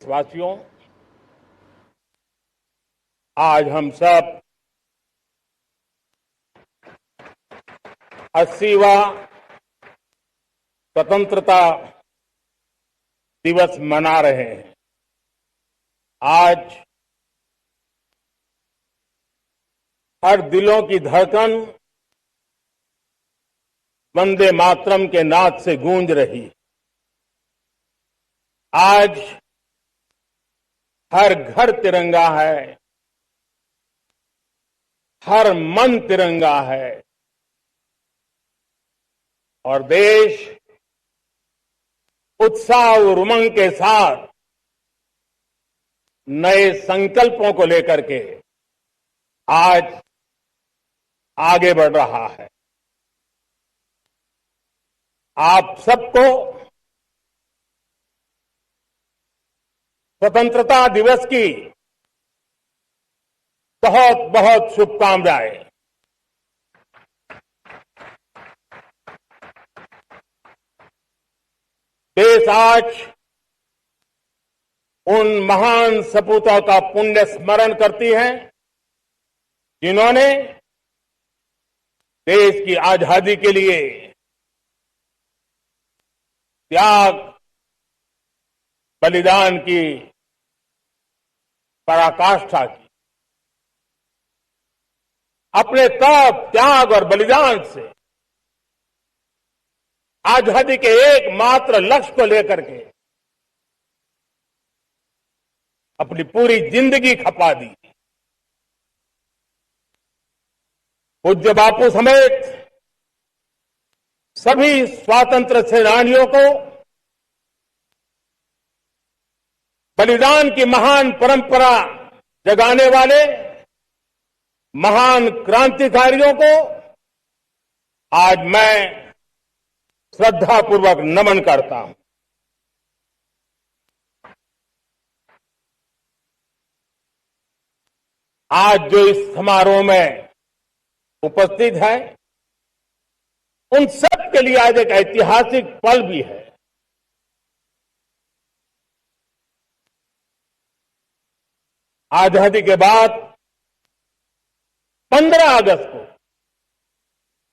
देशवासियों, आज हम सब 80वां स्वतंत्रता दिवस मना रहे हैं। आज हर दिलों की धड़कन वंदे मातरम के नाद से गूंज रही है। आज हर घर तिरंगा है, हर मन तिरंगा है और देश उत्साह और उमंग के साथ नए संकल्पों को लेकर के आज आगे बढ़ रहा है। आप सबको स्वतंत्रता दिवस की बहुत बहुत शुभकामनाएं। देश आज उन महान सपूतों का पुण्य स्मरण करती है जिन्होंने देश की आजादी के लिए त्याग बलिदान की पराकाष्ठा की। अपने तप, त्याग और बलिदान से आजादी के एकमात्र लक्ष्य को लेकर के अपनी पूरी जिंदगी खपा दी। पूज्य बापू समेत सभी स्वातंत्र्य सेनानियों को बलिदान की महान परंपरा जगाने वाले महान क्रांतिकारियों को आज मैं श्रद्धापूर्वक नमन करता हूं। आज जो इस समारोह में उपस्थित है उन सब के लिए आज एक ऐतिहासिक पल भी है। आजादी के बाद 15 अगस्त को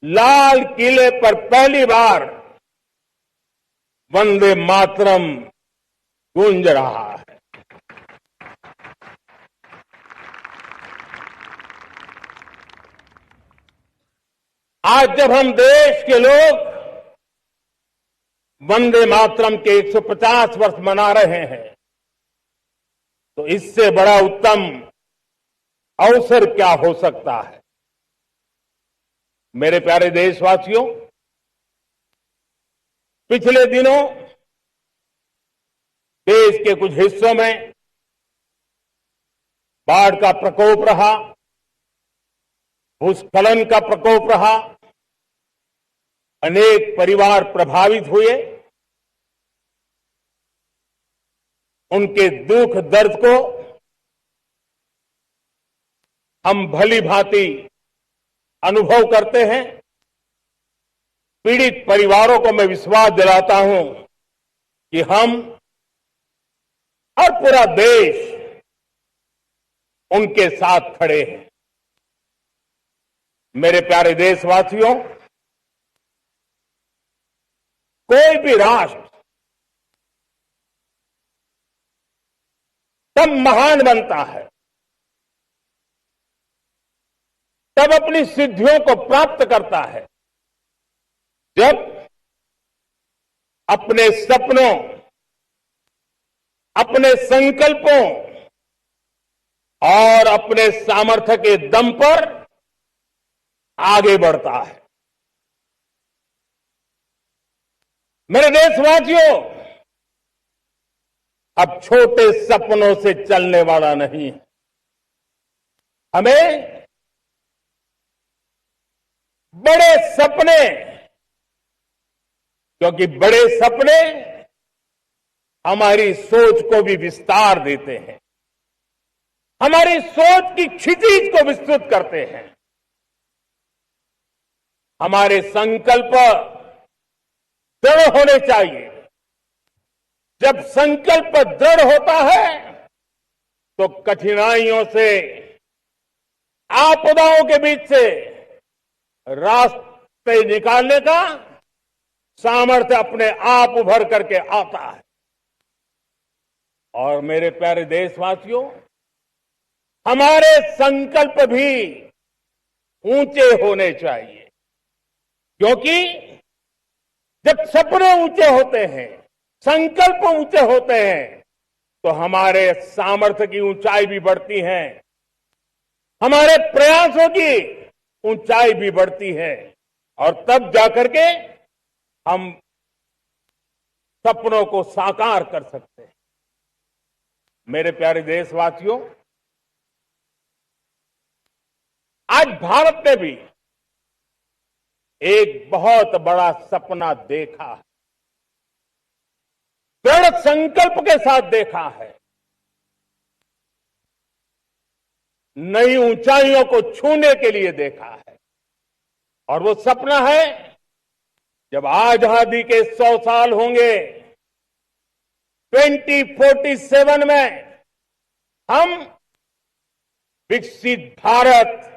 लाल किले पर पहली बार वंदे मातरम गूंज रहा है। आज जब हम देश के लोग वंदे मातरम के 150 वर्ष मना रहे हैं तो इससे बड़ा उत्तम अवसर क्या हो सकता है। मेरे प्यारे देशवासियों, पिछले दिनों देश के कुछ हिस्सों में बाढ़ का प्रकोप रहा, भूस्खलन का प्रकोप रहा, अनेक परिवार प्रभावित हुए। उनके दुख दर्द को हम भली भांति अनुभव करते हैं। पीड़ित परिवारों को मैं विश्वास दिलाता हूं कि हम और पूरा देश उनके साथ खड़े हैं। मेरे प्यारे देशवासियों, कोई भी राष्ट्र तब महान बनता है, तब अपनी सिद्धियों को प्राप्त करता है जब अपने सपनों, अपने संकल्पों और अपने सामर्थ्य के दम पर आगे बढ़ता है। मेरे देशवासियों, अब छोटे सपनों से चलने वाला नहीं है। हमें बड़े सपने, क्योंकि बड़े सपने हमारी सोच को भी विस्तार देते हैं, हमारी सोच की क्षितिज को विस्तृत करते हैं। हमारे संकल्प दृढ़ होने चाहिए, जब संकल्प दृढ़ होता है तो कठिनाइयों से, आपदाओं के बीच से रास्ते निकालने का सामर्थ्य अपने आप उभर करके आता है। और मेरे प्यारे देशवासियों, हमारे संकल्प भी ऊंचे होने चाहिए, क्योंकि जब सपने ऊंचे होते हैं, संकल्प ऊंचे होते हैं, तो हमारे सामर्थ्य की ऊंचाई भी बढ़ती है, हमारे प्रयासों की ऊंचाई भी बढ़ती है, और तब जाकर के हम सपनों को साकार कर सकते हैं। मेरे प्यारे देशवासियों, आज भारत ने भी एक बहुत बड़ा सपना देखा है, दृढ़ संकल्प के साथ देखा है, नई ऊंचाइयों को छूने के लिए देखा है। और वो सपना है, जब आजादी के 100 साल होंगे, 2047 में हम विकसित भारत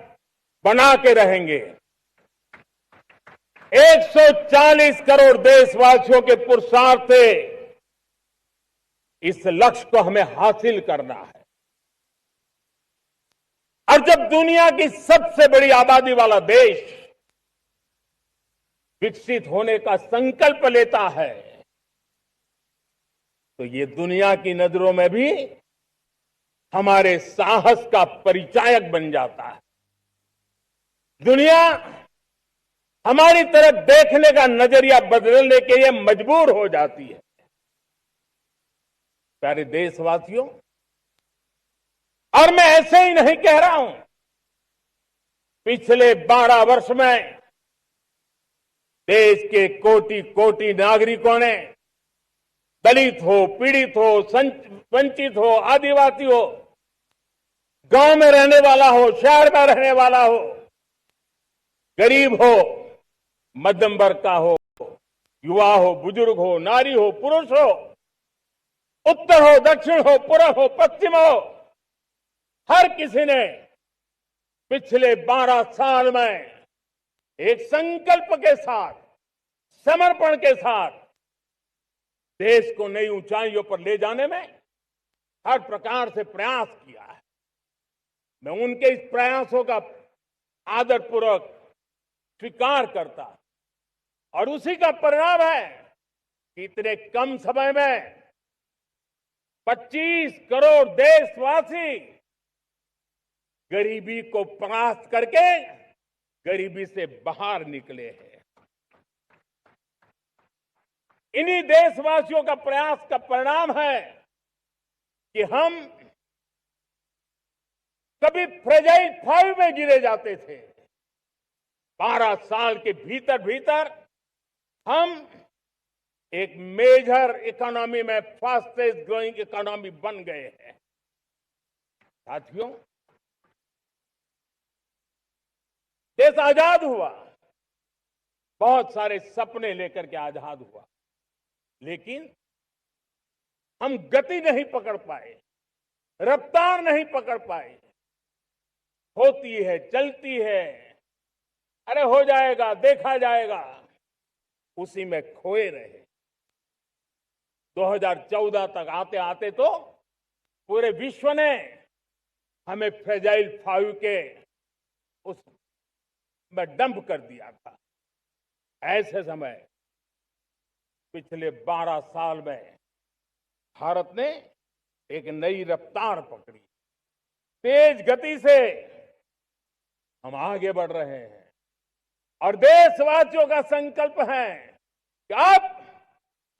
बना के रहेंगे। 140 करोड़ देशवासियों के पुरुषार्थ से इस लक्ष्य को हमें हासिल करना है। और जब दुनिया की सबसे बड़ी आबादी वाला देश विकसित होने का संकल्प लेता है, तो ये दुनिया की नजरों में भी हमारे साहस का परिचायक बन जाता है। दुनिया हमारी तरफ देखने का नजरिया बदलने के लिए मजबूर हो जाती है। प्यारे देशवासियों, और मैं ऐसे ही नहीं कह रहा हूं, पिछले 12 वर्ष में देश के कोटि कोटि नागरिकों ने, दलित हो, पीड़ित हो, वंचित हो, आदिवासी हो, गांव में रहने वाला हो, शहर में रहने वाला हो, गरीब हो, मध्यम वर्ग का हो, युवा हो, बुजुर्ग हो, नारी हो, पुरुष हो, उत्तर हो, दक्षिण हो, पूर्व हो, पश्चिम हो, हर किसी ने पिछले 12 साल में एक संकल्प के साथ, समर्पण के साथ देश को नई ऊंचाइयों पर ले जाने में हर प्रकार से प्रयास किया है। मैं उनके इस प्रयासों का आदरपूर्वक स्वीकार करता, और उसी का परिणाम है कि इतने कम समय में 25 करोड़ देशवासी गरीबी को परास्त करके गरीबी से बाहर निकले हैं। इन्हीं देशवासियों का प्रयास का परिणाम है कि हम कभी फ्रेजाइल 5 में गिरे जाते थे। 12 साल के भीतर भीतर हम एक मेजर इकोनॉमी में फास्टेस्ट ग्रोइंग इकोनॉमी बन गए हैं। साथियों, देश आजाद हुआ, बहुत सारे सपने लेकर के आजाद हुआ, लेकिन हम गति नहीं पकड़ पाए, रफ्तार नहीं पकड़ पाए। होती है, चलती है, अरे हो जाएगा, देखा जाएगा, उसी में खोए रहे। 2014 तक आते आते तो पूरे विश्व ने हमें फ्रेजाइल 5 के उस में डंप कर दिया था। ऐसे समय पिछले 12 साल में भारत ने एक नई रफ्तार पकड़ी, तेज गति से हम आगे बढ़ रहे हैं, और देशवासियों का संकल्प है कि अब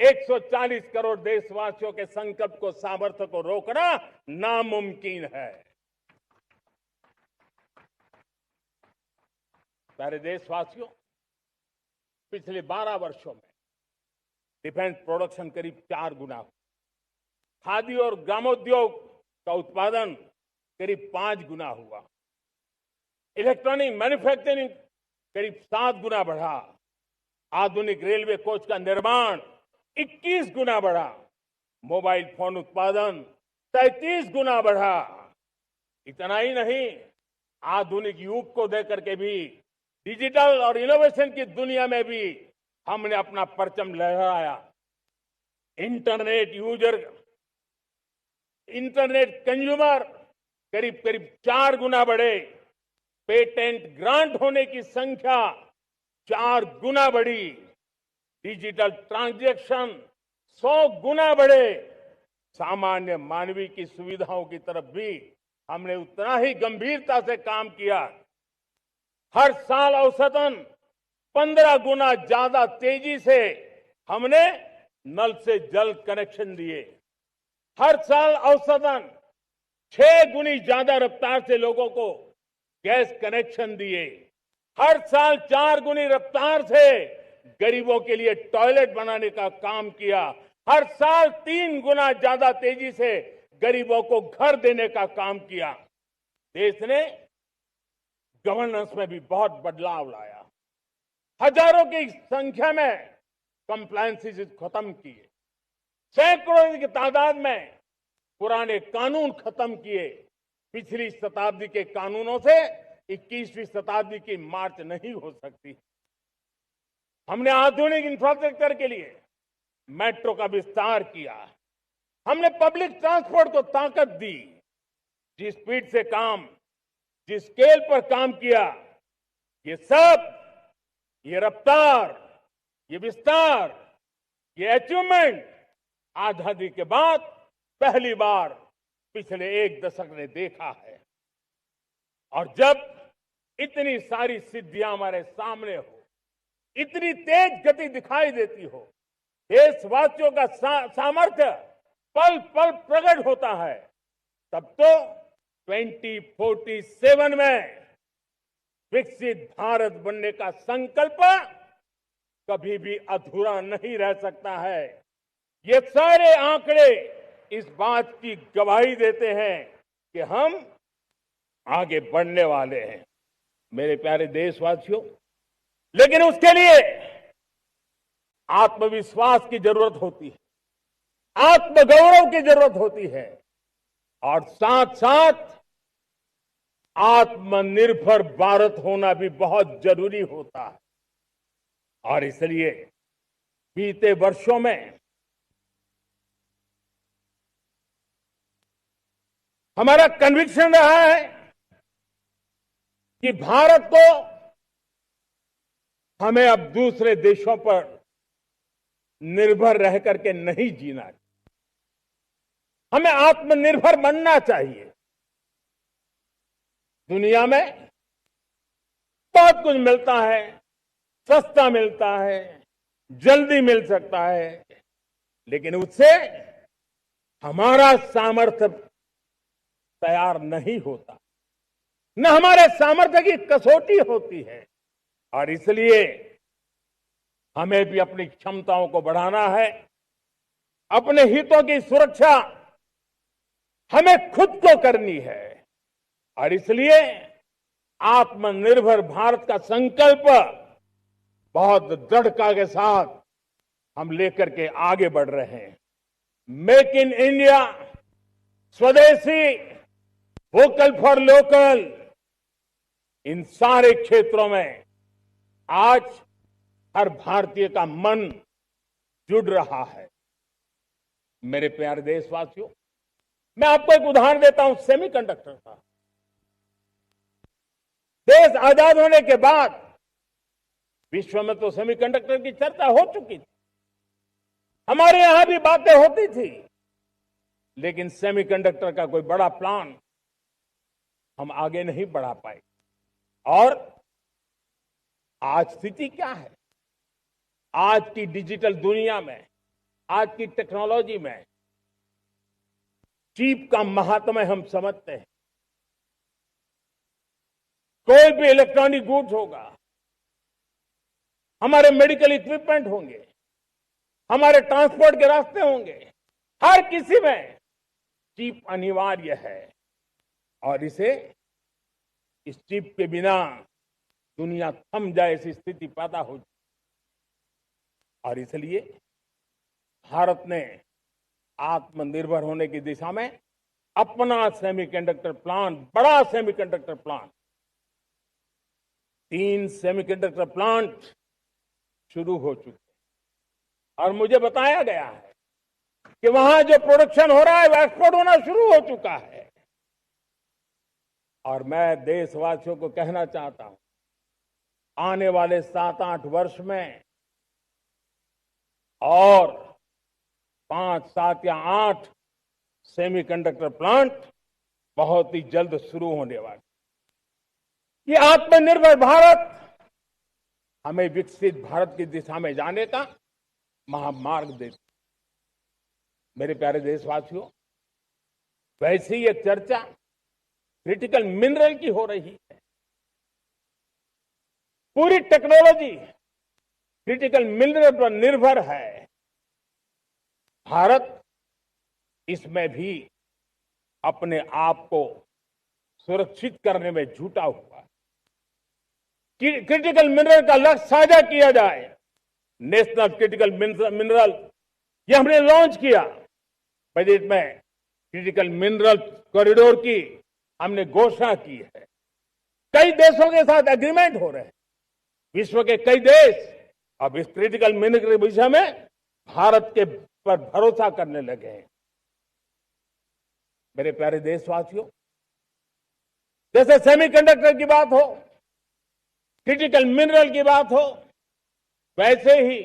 140 करोड़ देशवासियों के संकल्प को, सामर्थ्य को रोकना नामुमकिन है। प्यारे देशवासियों, पिछले 12 वर्षों में डिफेंस प्रोडक्शन करीब 4 गुना हुआ, खादी और ग्रामोद्योग का उत्पादन करीब 5 गुना हुआ, इलेक्ट्रॉनिक मैन्युफैक्चरिंग करीब 7 गुना बढ़ा, आधुनिक रेलवे कोच का निर्माण 21 गुना बढ़ा, मोबाइल फोन उत्पादन 33 गुना बढ़ा। इतना ही नहीं, आधुनिक युग को देकर के भी डिजिटल और इनोवेशन की दुनिया में भी हमने अपना परचम लहराया। इंटरनेट कंज्यूमर करीब करीब 4 गुना बढ़े। पेटेंट ग्रांट होने की संख्या 4 गुना बढ़ी। डिजिटल ट्रांजैक्शन 100 गुना बढ़े। सामान्य मानवीय की सुविधाओं की तरफ भी हमने उतना ही गंभीरता से काम किया। हर साल औसतन 15 गुना ज्यादा तेजी से हमने नल से जल कनेक्शन दिए। हर साल औसतन 6 गुनी ज्यादा रफ्तार से लोगों को गैस कनेक्शन दिए। हर साल 4 गुनी रफ्तार से गरीबों के लिए टॉयलेट बनाने का काम किया। हर साल 3 गुना ज्यादा तेजी से गरीबों को घर देने का काम किया। देश ने गवर्नेंस में भी बहुत बदलाव लाया। हजारों की संख्या में कंप्लायंसेस खत्म किए। सैकड़ों की तादाद में पुराने कानून खत्म किए। पिछली शताब्दी के कानूनों से 21वीं शताब्दी की मार्च नहीं हो सकती। हमने आधुनिक इंफ्रास्ट्रक्चर के लिए मेट्रो का विस्तार किया। हमने पब्लिक ट्रांसपोर्ट को ताकत दी। जिस स्पीड से काम, जिस स्केल पर काम किया, ये सब, ये रफ्तार, ये विस्तार, ये अचीवमेंट आजादी के बाद पहली बार पिछले 1 दशक ने देखा है। और जब इतनी सारी सिद्धियां हमारे सामने हो, इतनी तेज गति दिखाई देती हो, देशवासियों का सामर्थ्य पल पल प्रकट होता है, तब तो 2047 में विकसित भारत बनने का संकल्प कभी भी अधूरा नहीं रह सकता है। ये सारे आंकड़े इस बात की गवाही देते हैं कि हम आगे बढ़ने वाले हैं। मेरे प्यारे देशवासियों, लेकिन उसके लिए आत्मविश्वास की जरूरत होती है, आत्मगौरव की जरूरत होती है, और साथ साथ आत्मनिर्भर भारत होना भी बहुत जरूरी होता है। और इसलिए बीते वर्षों में हमारा कन्विक्शन रहा है कि भारत को हमें अब दूसरे देशों पर निर्भर रह करके नहीं जीना चाहिए। हमें आत्मनिर्भर बनना चाहिए। दुनिया में बहुत कुछ मिलता है, सस्ता मिलता है, जल्दी मिल सकता है, लेकिन उससे हमारा सामर्थ्य तैयार नहीं होता, न हमारे सामर्थ्य की कसौटी होती है। और इसलिए हमें भी अपनी क्षमताओं को बढ़ाना है। अपने हितों की सुरक्षा हमें खुद को करनी है। और इसलिए आत्मनिर्भर भारत का संकल्प बहुत दृढ़ता के साथ हम लेकर के आगे बढ़ रहे हैं। मेक इन इंडिया, स्वदेशी, वोकल फॉर लोकल, इन सारे क्षेत्रों में आज हर भारतीय का मन जुड़ रहा है। मेरे प्यारे देशवासियों, मैं आपको एक उदाहरण देता हूं सेमीकंडक्टर का। देश आजाद होने के बाद विश्व में तो सेमीकंडक्टर की चर्चा हो चुकी थी, हमारे यहां भी बातें होती थी, लेकिन सेमीकंडक्टर का कोई बड़ा प्लान हम आगे नहीं बढ़ा पाए। और आज स्थिति क्या है? आज की डिजिटल दुनिया में, आज की टेक्नोलॉजी में चिप का महात्म्य हम समझते हैं। कोई भी इलेक्ट्रॉनिक गुड्स होगा, हमारे मेडिकल इक्विपमेंट होंगे, हमारे ट्रांसपोर्ट के रास्ते होंगे, हर किसी में चिप अनिवार्य है। और इस चिप के बिना दुनिया थम जाए ऐसी स्थिति पैदा हो जाए। और इसलिए भारत ने आत्मनिर्भर होने की दिशा में अपना सेमीकंडक्टर प्लांट, बड़ा सेमीकंडक्टर प्लांट, 3 सेमीकंडक्टर प्लांट शुरू हो चुके हैं और मुझे बताया गया है कि वहां जो प्रोडक्शन हो रहा है वो एक्सपोर्ट होना शुरू हो चुका है। और मैं देशवासियों को कहना चाहता हूं, आने वाले 7-8 वर्ष में और 5, 7 या 8 सेमीकंडक्टर प्लांट बहुत ही जल्द शुरू होने वाले। ये आत्मनिर्भर भारत हमें विकसित भारत की दिशा में जाने का महामार्ग देती। मेरे प्यारे देशवासियों, वैसे ही एक चर्चा क्रिटिकल मिनरल की हो रही है। पूरी टेक्नोलॉजी क्रिटिकल मिनरल पर निर्भर है। भारत इसमें भी अपने आप को सुरक्षित करने में जुटा हुआ है। क्रिटिकल मिनरल का लक्ष्य साझा किया जाए। नेशनल क्रिटिकल मिनरल ये हमने लॉन्च किया। बजट में क्रिटिकल मिनरल कॉरिडोर की हमने घोषणा की है। कई देशों के साथ एग्रीमेंट हो रहे हैं। विश्व के कई देश अब इस क्रिटिकल मिनरल के विषय में भारत के पर भरोसा करने लगे हैं। मेरे प्यारे देशवासियों, जैसे सेमीकंडक्टर की बात हो, क्रिटिकल मिनरल की बात हो, वैसे ही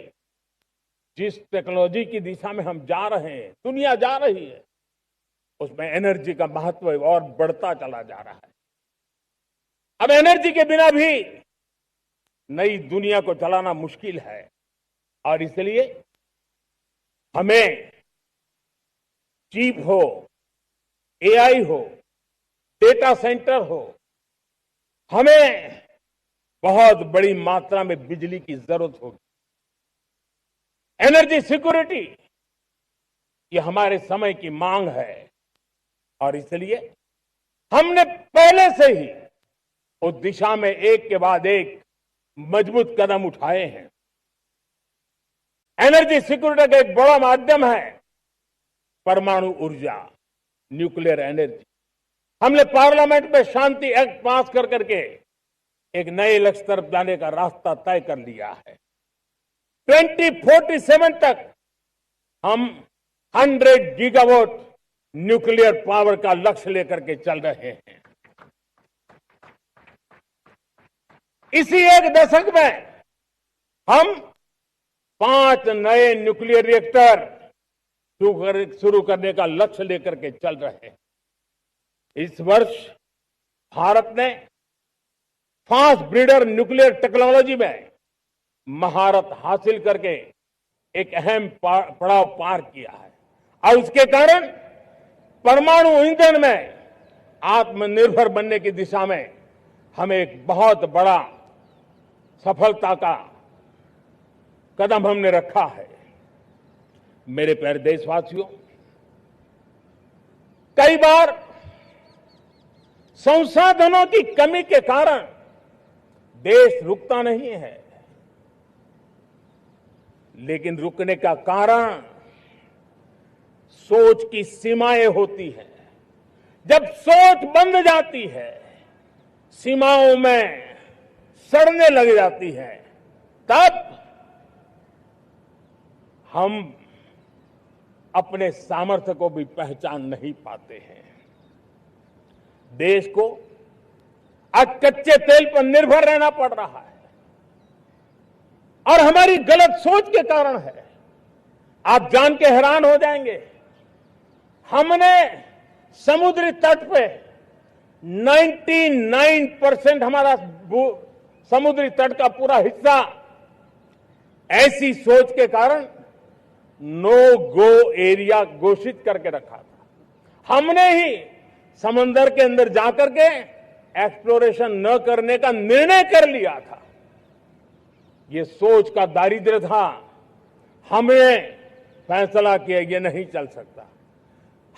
जिस टेक्नोलॉजी की दिशा में हम जा रहे हैं, दुनिया जा रही है, उसमें एनर्जी का महत्व और बढ़ता चला जा रहा है। अब एनर्जी के बिना भी नई दुनिया को चलाना मुश्किल है और इसलिए हमें चिप हो, एआई हो, डेटा सेंटर हो, हमें बहुत बड़ी मात्रा में बिजली की जरूरत होगी। एनर्जी सिक्योरिटी ये हमारे समय की मांग है और इसलिए हमने पहले से ही उस दिशा में एक के बाद एक मजबूत कदम उठाए हैं। एनर्जी सिक्योरिटी का एक बड़ा माध्यम है परमाणु ऊर्जा, न्यूक्लियर एनर्जी। हमने पार्लियामेंट में शांति एक्ट पास कर करके एक नए लक्ष्य तरफ जाने का रास्ता तय कर लिया है। 2047 तक हम 100 गीगावाट न्यूक्लियर पावर का लक्ष्य लेकर के चल रहे हैं। इसी एक दशक में हम 5 नए न्यूक्लियर रिएक्टर शुरू करने का लक्ष्य लेकर के चल रहे हैं। इस वर्ष भारत ने फास्ट ब्रीडर न्यूक्लियर टेक्नोलॉजी में महारत हासिल करके एक अहम पड़ाव पार किया है और उसके कारण परमाणु ईंधन में आत्मनिर्भर बनने की दिशा में हमें एक बहुत बड़ा सफलता का कदम हमने रखा है। मेरे प्यारे देशवासियों, कई बार संसाधनों की कमी के कारण देश रुकता नहीं है, लेकिन रुकने का कारण सोच की सीमाएं होती हैं। जब सोच बंध जाती है, सीमाओं में सड़ने लग जाती है, तब हम अपने सामर्थ्य को भी पहचान नहीं पाते हैं। देश को आज कच्चे तेल पर निर्भर रहना पड़ रहा है और हमारी गलत सोच के कारण है। आप जान के हैरान हो जाएंगे, हमने समुद्री तट पे 99% हमारा समुद्री तट का पूरा हिस्सा ऐसी सोच के कारण नो गो एरिया घोषित करके रखा था। हमने ही समंदर के अंदर जाकर के एक्सप्लोरेशन न करने का निर्णय कर लिया था। ये सोच का दारिद्र्य था। हमने फैसला किया ये नहीं चल सकता।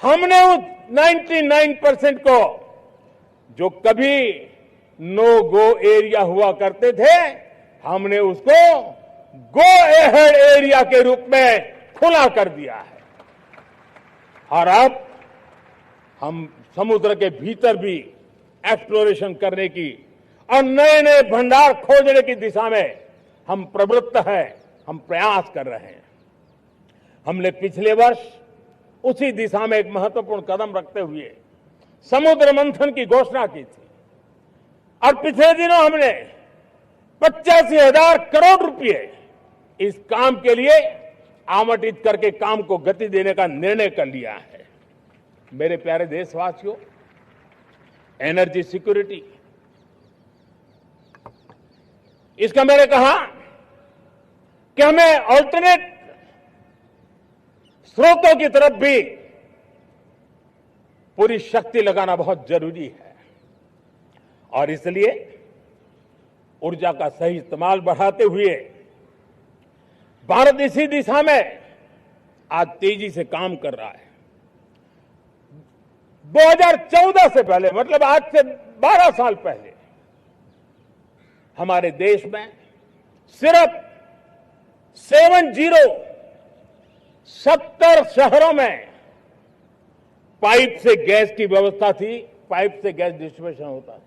हमने उस 99% को जो कभी नो गो एरिया हुआ करते थे, हमने उसको गो एहेड एरिया के रूप में खुला कर दिया है। और अब हम समुद्र के भीतर भी एक्सप्लोरेशन करने की और नए नए भंडार खोजने की दिशा में हम प्रवृत्त हैं, हम प्रयास कर रहे हैं। हमने पिछले वर्ष उसी दिशा में एक महत्वपूर्ण कदम रखते हुए समुद्र मंथन की घोषणा की थी और पिछले दिनों हमने 85,000 करोड़ रुपए इस काम के लिए आवंटित करके काम को गति देने का निर्णय कर लिया है। मेरे प्यारे देशवासियों, एनर्जी सिक्योरिटी, इसका मैंने कहा कि हमें ऑल्टरनेट स्रोतों की तरफ भी पूरी शक्ति लगाना बहुत जरूरी है और इसलिए ऊर्जा का सही इस्तेमाल बढ़ाते हुए भारत इसी दिशा में आज तेजी से काम कर रहा है। 2014 से पहले, मतलब आज से 12 साल पहले, हमारे देश में सिर्फ 70 शहरों में पाइप से गैस की व्यवस्था थी, पाइप से गैस डिस्ट्रीब्यूशन होता था।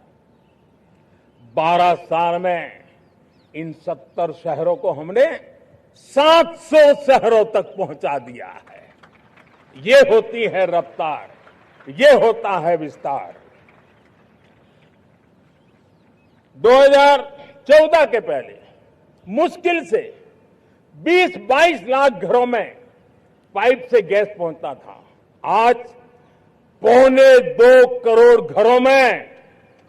12 साल में इन 70 शहरों को हमने 700 शहरों तक पहुंचा दिया है। ये होती है रफ्तार, ये होता है विस्तार। 2014 के पहले मुश्किल से 20-22 लाख घरों में पाइप से गैस पहुंचता था। आज 2.25 करोड़ घरों में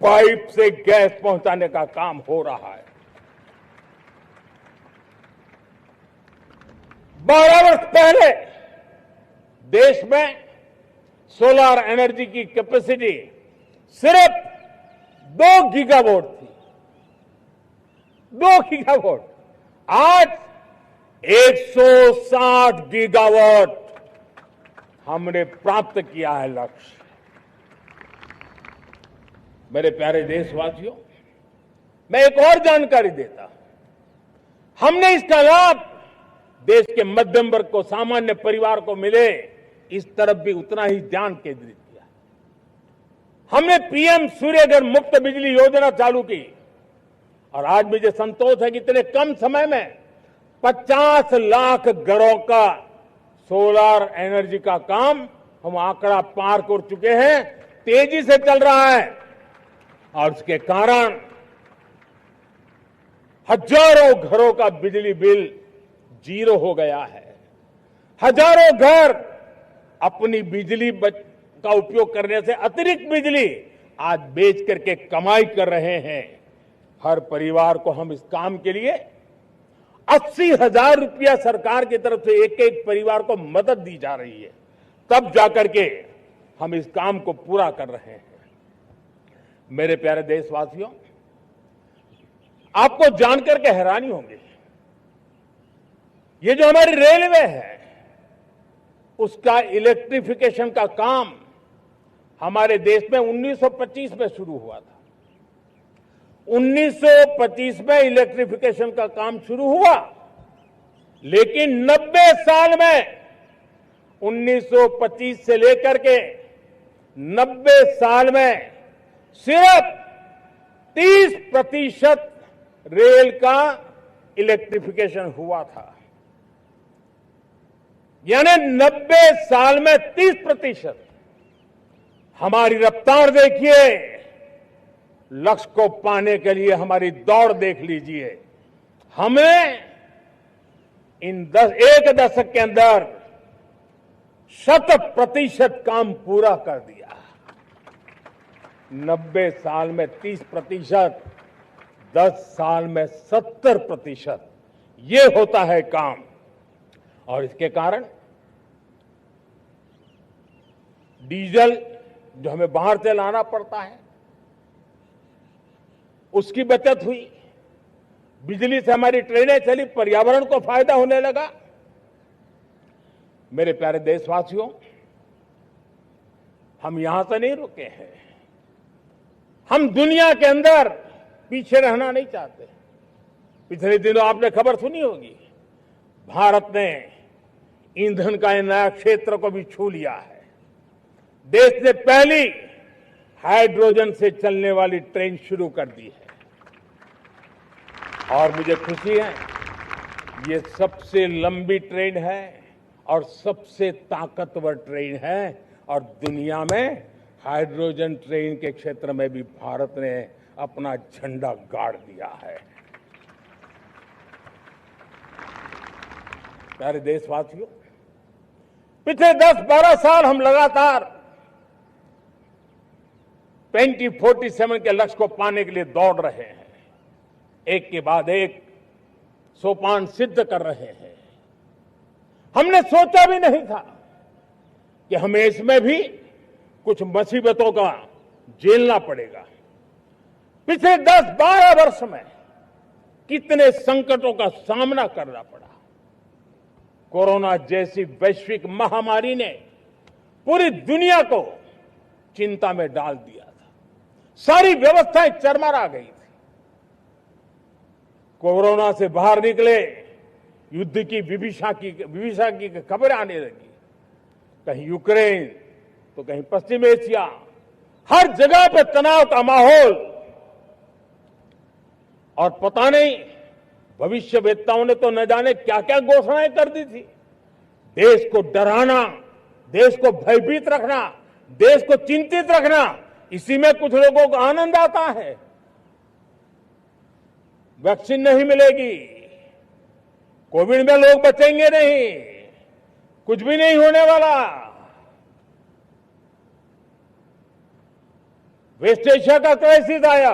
पाइप से गैस पहुंचाने का काम हो रहा है। 12 वर्ष पहले देश में सोलर एनर्जी की कैपेसिटी सिर्फ 2 गीगावाट थी। 2 गीगावाट, आज 160 गीगावाट हमने प्राप्त किया है लक्ष्य। मेरे प्यारे देशवासियों, मैं एक और जानकारी देता हूं। हमने इसका लाभ देश के मध्यम वर्ग को, सामान्य परिवार को मिले, इस तरफ भी उतना ही ध्यान केंद्रित किया। हमने पीएम सूर्यघर मुफ्त बिजली योजना चालू की और आज मुझे संतोष है कि इतने कम समय में 50 लाख घरों का सोलर एनर्जी का काम हम आंकड़ा पार कर चुके हैं, तेजी से चल रहा है और उसके कारण हजारों घरों का बिजली बिल 0 हो गया है। हजारों घर अपनी बिजली का उपयोग करने से अतिरिक्त बिजली आज बेच करके कमाई कर रहे हैं। हर परिवार को हम इस काम के लिए 80,000 रुपया सरकार की तरफ से एक एक परिवार को मदद दी जा रही है, तब जाकर के हम इस काम को पूरा कर रहे हैं। मेरे प्यारे देशवासियों, आपको जानकर के हैरानी होगी, ये जो हमारी रेलवे है उसका इलेक्ट्रिफिकेशन का काम हमारे देश में 1925 में शुरू हुआ था। 1925 में इलेक्ट्रिफिकेशन का काम शुरू हुआ, लेकिन 90 साल में 1925 से लेकर के 90 साल में सिर्फ 30% रेल का इलेक्ट्रिफिकेशन हुआ था। यानी 90 साल में 30%। हमारी रफ्तार देखिए, लक्ष्य को पाने के लिए हमारी दौड़ देख लीजिए। हमने एक दशक के अंदर 100% काम पूरा कर दिया। 90 साल में 30%, 10 साल में 70%, ये होता है काम। और इसके कारण डीजल जो हमें बाहर से लाना पड़ता है उसकी बचत हुई, बिजली से हमारी ट्रेनें चली, पर्यावरण को फायदा होने लगा। मेरे प्यारे देशवासियों, हम यहां से नहीं रुके हैं, हम दुनिया के अंदर पीछे रहना नहीं चाहते। पिछले दिनों आपने खबर सुनी होगी, भारत ने ईंधन का नया क्षेत्र को भी छू लिया है। देश ने पहली हाइड्रोजन से चलने वाली ट्रेन शुरू कर दी है और मुझे खुशी है ये सबसे लंबी ट्रेन है और सबसे ताकतवर ट्रेन है और दुनिया में हाइड्रोजन ट्रेन के क्षेत्र में भी भारत ने अपना झंडा गाड़ दिया है। प्यारे देशवासियों, पिछले 10-12 साल हम लगातार 2047 के लक्ष्य को पाने के लिए दौड़ रहे हैं, एक के बाद एक सोपान सिद्ध कर रहे हैं। हमने सोचा भी नहीं था कि हमें इसमें भी कुछ मुसीबतों का झेलना पड़ेगा। पिछले 10-12 वर्ष में कितने संकटों का सामना करना पड़ा। कोरोना जैसी वैश्विक महामारी ने पूरी दुनिया को चिंता में डाल दिया था, सारी व्यवस्थाएं चरमरा गई थी। कोरोना से बाहर निकले, युद्ध की विभीषा की खबरें आने लगी, कहीं यूक्रेन तो कहीं पश्चिम एशिया, हर जगह पर तनाव का माहौल। और पता नहीं भविष्यवेत्ताओं ने तो न जाने क्या क्या घोषणाएं कर दी थी। देश को डराना, देश को भयभीत रखना, देश को चिंतित रखना, इसी में कुछ लोगों को आनंद आता है। वैक्सीन नहीं मिलेगी, कोविड में लोग बचेंगे नहीं, कुछ भी नहीं होने वाला। वेस्ट एशिया का क्राइसिस आया,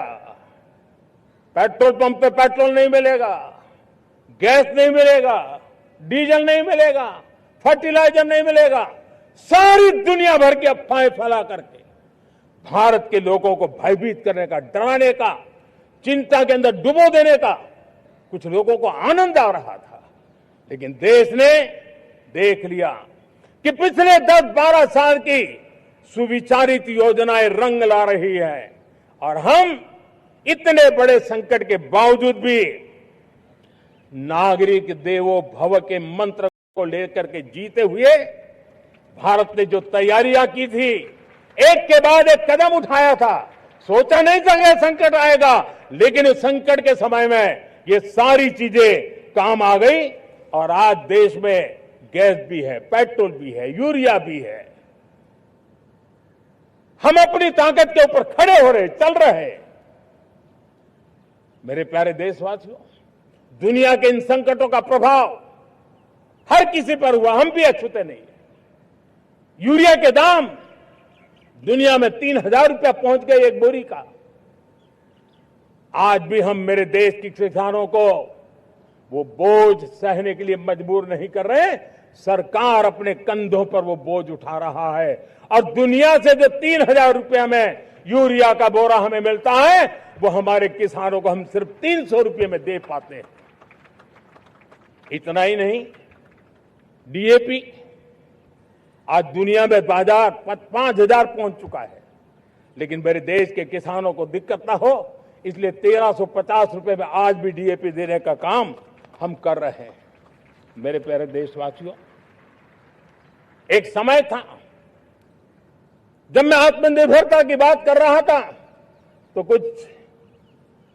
पेट्रोल पंप पे पेट्रोल नहीं मिलेगा, गैस नहीं मिलेगा, डीजल नहीं मिलेगा, फर्टिलाइजर नहीं मिलेगा। सारी दुनिया भर की अफवाहें फैला करके भारत के लोगों को भयभीत करने का, डराने का, चिंता के अंदर डुबो देने का कुछ लोगों को आनंद आ रहा था। लेकिन देश ने देख लिया कि पिछले 10-12 साल की सुविचारित योजनाएं रंग ला रही है और हम इतने बड़े संकट के बावजूद भी नागरिक देवो भव के मंत्र को लेकर के जीते हुए भारत ने जो तैयारियां की थी, एक के बाद एक कदम उठाया था। सोचा नहीं था कि संकट आएगा, लेकिन इस संकट के समय में ये सारी चीजें काम आ गई और आज देश में गैस भी है, पेट्रोल भी है, यूरिया भी है। हम अपनी ताकत के ऊपर खड़े हो रहे, चल रहे। मेरे प्यारे देशवासियों, दुनिया के इन संकटों का प्रभाव हर किसी पर हुआ, हम भी अछूते नहीं। यूरिया के दाम दुनिया में 3,000 रुपया पहुंच गए एक बोरी का। आज भी हम मेरे देश के किसानों को वो बोझ सहने के लिए मजबूर नहीं कर रहे। सरकार अपने कंधों पर वो बोझ उठा रहा है और दुनिया से जो 3,000 रुपया में यूरिया का बोरा हमें मिलता है, वो हमारे किसानों को हम सिर्फ 300 रुपये में दे पाते हैं। इतना ही नहीं, डीएपी आज दुनिया में बाजार 5,000 पहुंच चुका है, लेकिन मेरे देश के किसानों को दिक्कत ना हो इसलिए 1,350 रुपये में आज भी डीएपी देने का काम हम कर रहे हैं। मेरे प्यारे देशवासियों, एक समय था जब मैं आत्मनिर्भरता की बात कर रहा था तो कुछ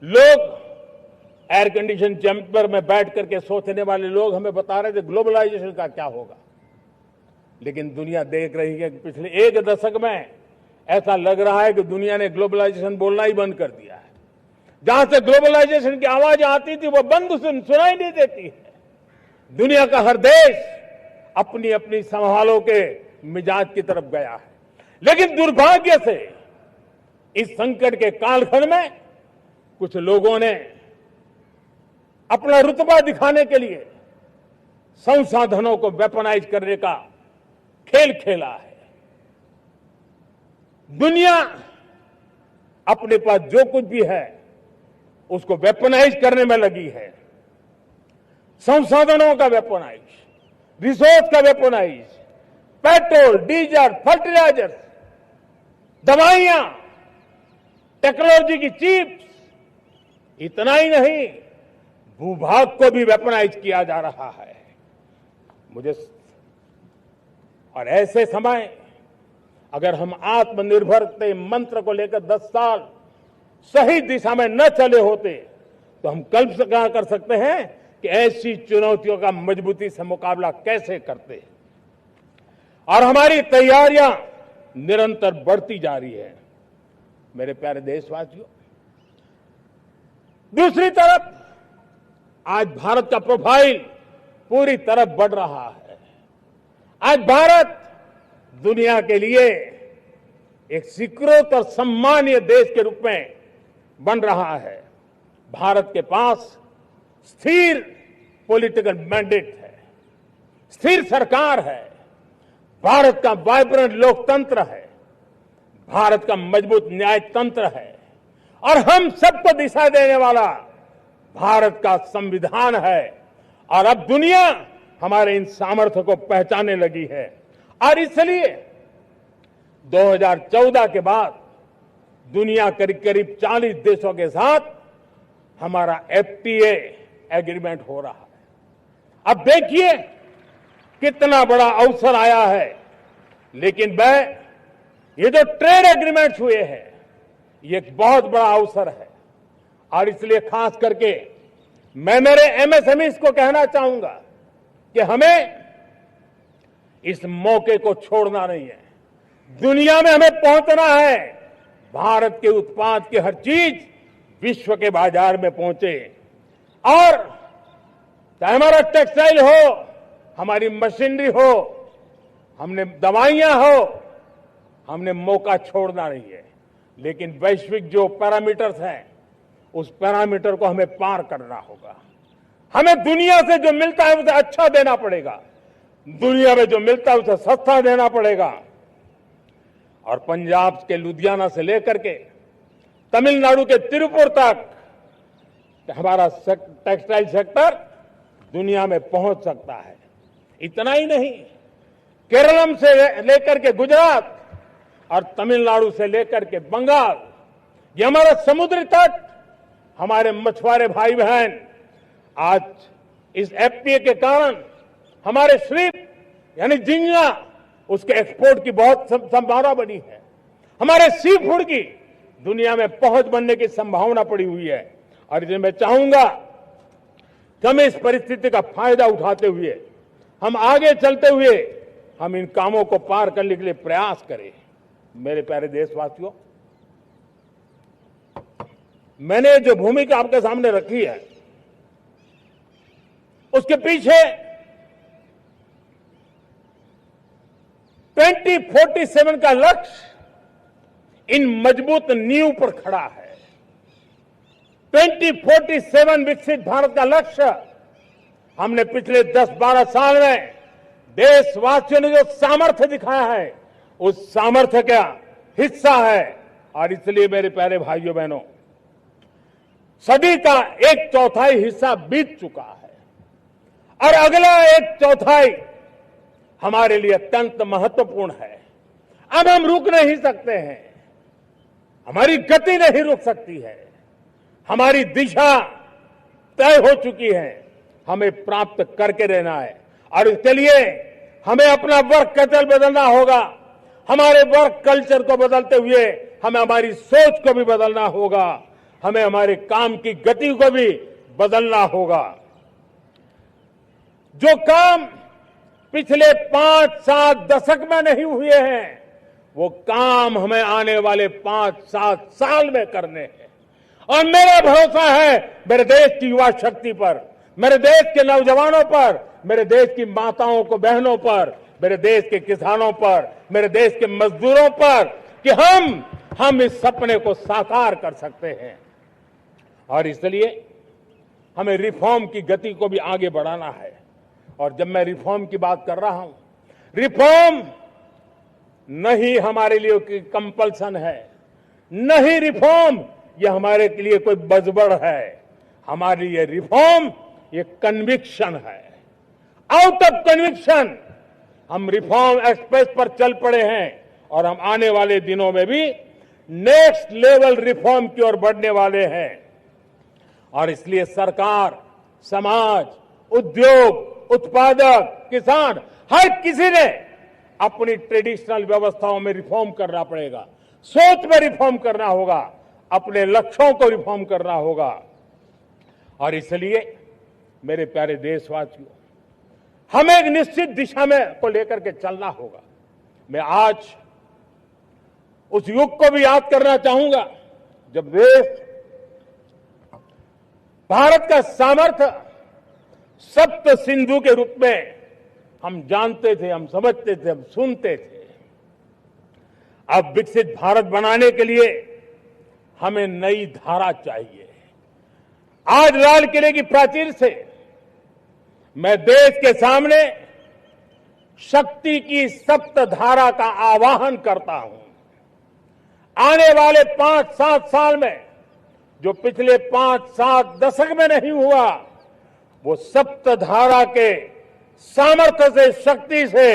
लोग एयर कंडीशन चैम्बर में बैठ करके सोचने वाले लोग हमें बता रहे थे ग्लोबलाइजेशन का क्या होगा। लेकिन दुनिया देख रही है कि पिछले एक दशक में ऐसा लग रहा है कि दुनिया ने ग्लोबलाइजेशन बोलना ही बंद कर दिया है। जहां से ग्लोबलाइजेशन की आवाज आती थी वो बंद सुनाई नहीं देती है। दुनिया का हर देश अपनी अपनी संभालों के मिजाज की तरफ गया है। लेकिन दुर्भाग्य से इस संकट के कालखंड में कुछ लोगों ने अपना रुतबा दिखाने के लिए संसाधनों को वेपनाइज करने का खेल खेला है। दुनिया अपने पास जो कुछ भी है उसको वेपनाइज करने में लगी है। संसाधनों का वेपनाइज, रिसोर्स का वेपनाइज, पेट्रोल, डीजल, फर्टिलाइजर, दवाइयां, टेक्नोलॉजी की चिप्स, इतना ही नहीं भूभाग को भी वेपनाइज किया जा रहा है। मुझे और ऐसे समय अगर हम आत्मनिर्भरता मंत्र को लेकर 10 साल सही दिशा में न चले होते तो हम कल्पना कर सकते हैं कि ऐसी चुनौतियों का मजबूती से मुकाबला कैसे करते। और हमारी तैयारियां निरंतर बढ़ती जा रही है। मेरे प्यारे देशवासियों, दूसरी तरफ आज भारत का प्रोफाइल पूरी तरफ बढ़ रहा है। आज भारत दुनिया के लिए एक स्वीकृत और सम्मानीय देश के रूप में बन रहा है। भारत के पास स्थिर पॉलिटिकल मैंडेट है, स्थिर सरकार है, भारत का वाइब्रेंट लोकतंत्र है, भारत का मजबूत न्याय तंत्र है और हम सबको दिशा देने वाला भारत का संविधान है। और अब दुनिया हमारे इन सामर्थ्य को पहचानने लगी है और इसलिए 2014 के बाद दुनिया करीब करीब 40 देशों के साथ हमारा FTA एग्रीमेंट हो रहा है। अब देखिए कितना बड़ा अवसर आया है। लेकिन ये जो ट्रेड एग्रीमेंट्स हुए हैं, ये एक बहुत बड़ा अवसर है और इसलिए खास करके मैं मेरे MSMEs को कहना चाहूंगा कि हमें इस मौके को छोड़ना नहीं है। दुनिया में हमें पहुंचना है। भारत के उत्पाद की हर चीज विश्व के बाजार में पहुंचे और चाहे हमारा टेक्सटाइल हो, हमारी मशीनरी हो, हमने दवाइयां हो, हमने मौका छोड़ना नहीं है। लेकिन वैश्विक जो पैरामीटर्स हैं, उस पैरामीटर को हमें पार करना होगा। हमें दुनिया से जो मिलता है उसे अच्छा देना पड़ेगा, दुनिया में जो मिलता है उसे सस्ता देना पड़ेगा। और पंजाब के लुधियाना से लेकर के तमिलनाडु के तिरुपुर तक हमारा टेक्सटाइल सेक्टर दुनिया में पहुंच सकता है। इतना ही नहीं, केरलम से लेकर के गुजरात और तमिलनाडु से लेकर के बंगाल, ये हमारा समुद्री तट, हमारे मछुआरे भाई बहन आज इस FTA के कारण हमारे श्रिप यानी झींगा, उसके एक्सपोर्ट की बहुत संभावना बनी है। हमारे सी फूड की दुनिया में पहुंच बनने की संभावना पड़ी हुई है। और इसलिए मैं चाहूंगा कि हम इस परिस्थिति का फायदा उठाते हुए, हम आगे चलते हुए, हम इन कामों को पार करने के लिए प्रयास करें। मेरे प्यारे देशवासियों, मैंने जो भूमिका आपके सामने रखी है, उसके पीछे 2047 का लक्ष्य इन मजबूत नींव पर खड़ा है। 2047 विकसित भारत का लक्ष्य हमने पिछले 10-12 साल में देशवासियों ने जो सामर्थ्य दिखाया है, उस सामर्थ्य का हिस्सा है। और इसलिए मेरे प्यारे भाइयों बहनों, सदी का 1/4 हिस्सा बीत चुका है और अगला 1/4 हमारे लिए अत्यंत महत्वपूर्ण है। अब हम रुक नहीं सकते हैं, हमारी गति नहीं रुक सकती है, हमारी दिशा तय हो चुकी है, हमें प्राप्त करके रहना है। और इसके लिए हमें अपना वर्क कल्चर बदलना होगा। हमारे वर्क कल्चर को बदलते हुए हमें हमारी सोच को भी बदलना होगा, हमें हमारे काम की गति को भी बदलना होगा। जो काम पिछले 5-7 दशक में नहीं हुए हैं, वो काम हमें आने वाले 5-7 साल में करने हैं। और मेरा भरोसा है मेरे देश की युवा शक्ति पर, मेरे देश के नौजवानों पर, मेरे देश की माताओं को बहनों पर, मेरे देश के किसानों पर, मेरे देश के मजदूरों पर कि हम इस सपने को साकार कर सकते हैं। और इसलिए हमें रिफॉर्म की गति को भी आगे बढ़ाना है। और जब मैं रिफॉर्म की बात कर रहा हूं, रिफॉर्म नहीं हमारे लिए कोई कंपल्सन है, नहीं रिफॉर्म ये हमारे के लिए कोई बजबड़ है। हमारे लिए रिफॉर्म ये कन्विक्शन है। आउट ऑफ कन्विक्शन हम रिफॉर्म एक्सप्रेस पर चल पड़े हैं और हम आने वाले दिनों में भी नेक्स्ट लेवल रिफॉर्म की ओर बढ़ने वाले हैं। और इसलिए सरकार, समाज, उद्योग, उत्पादक, किसान, हर किसी ने अपनी ट्रेडिशनल व्यवस्थाओं में रिफॉर्म करना पड़ेगा, सोच में रिफॉर्म करना होगा, अपने लक्ष्यों को रिफॉर्म करना होगा। और इसलिए मेरे प्यारे देशवासियों, हमें एक निश्चित दिशा में को लेकर के चलना होगा। मैं आज उस युग को भी याद करना चाहूंगा जब देश भारत का सामर्थ्य सप्त सिंधु के रूप में हम जानते थे, हम समझते थे, हम सुनते थे। अब विकसित भारत बनाने के लिए हमें नई धारा चाहिए। आज लाल किले की प्राचीर से मैं देश के सामने शक्ति की सप्त धारा का आवाहन करता हूं। आने वाले 5-7 साल में जो पिछले 5-7 दशक में नहीं हुआ, वो सप्त धारा के सामर्थ्य से, शक्ति से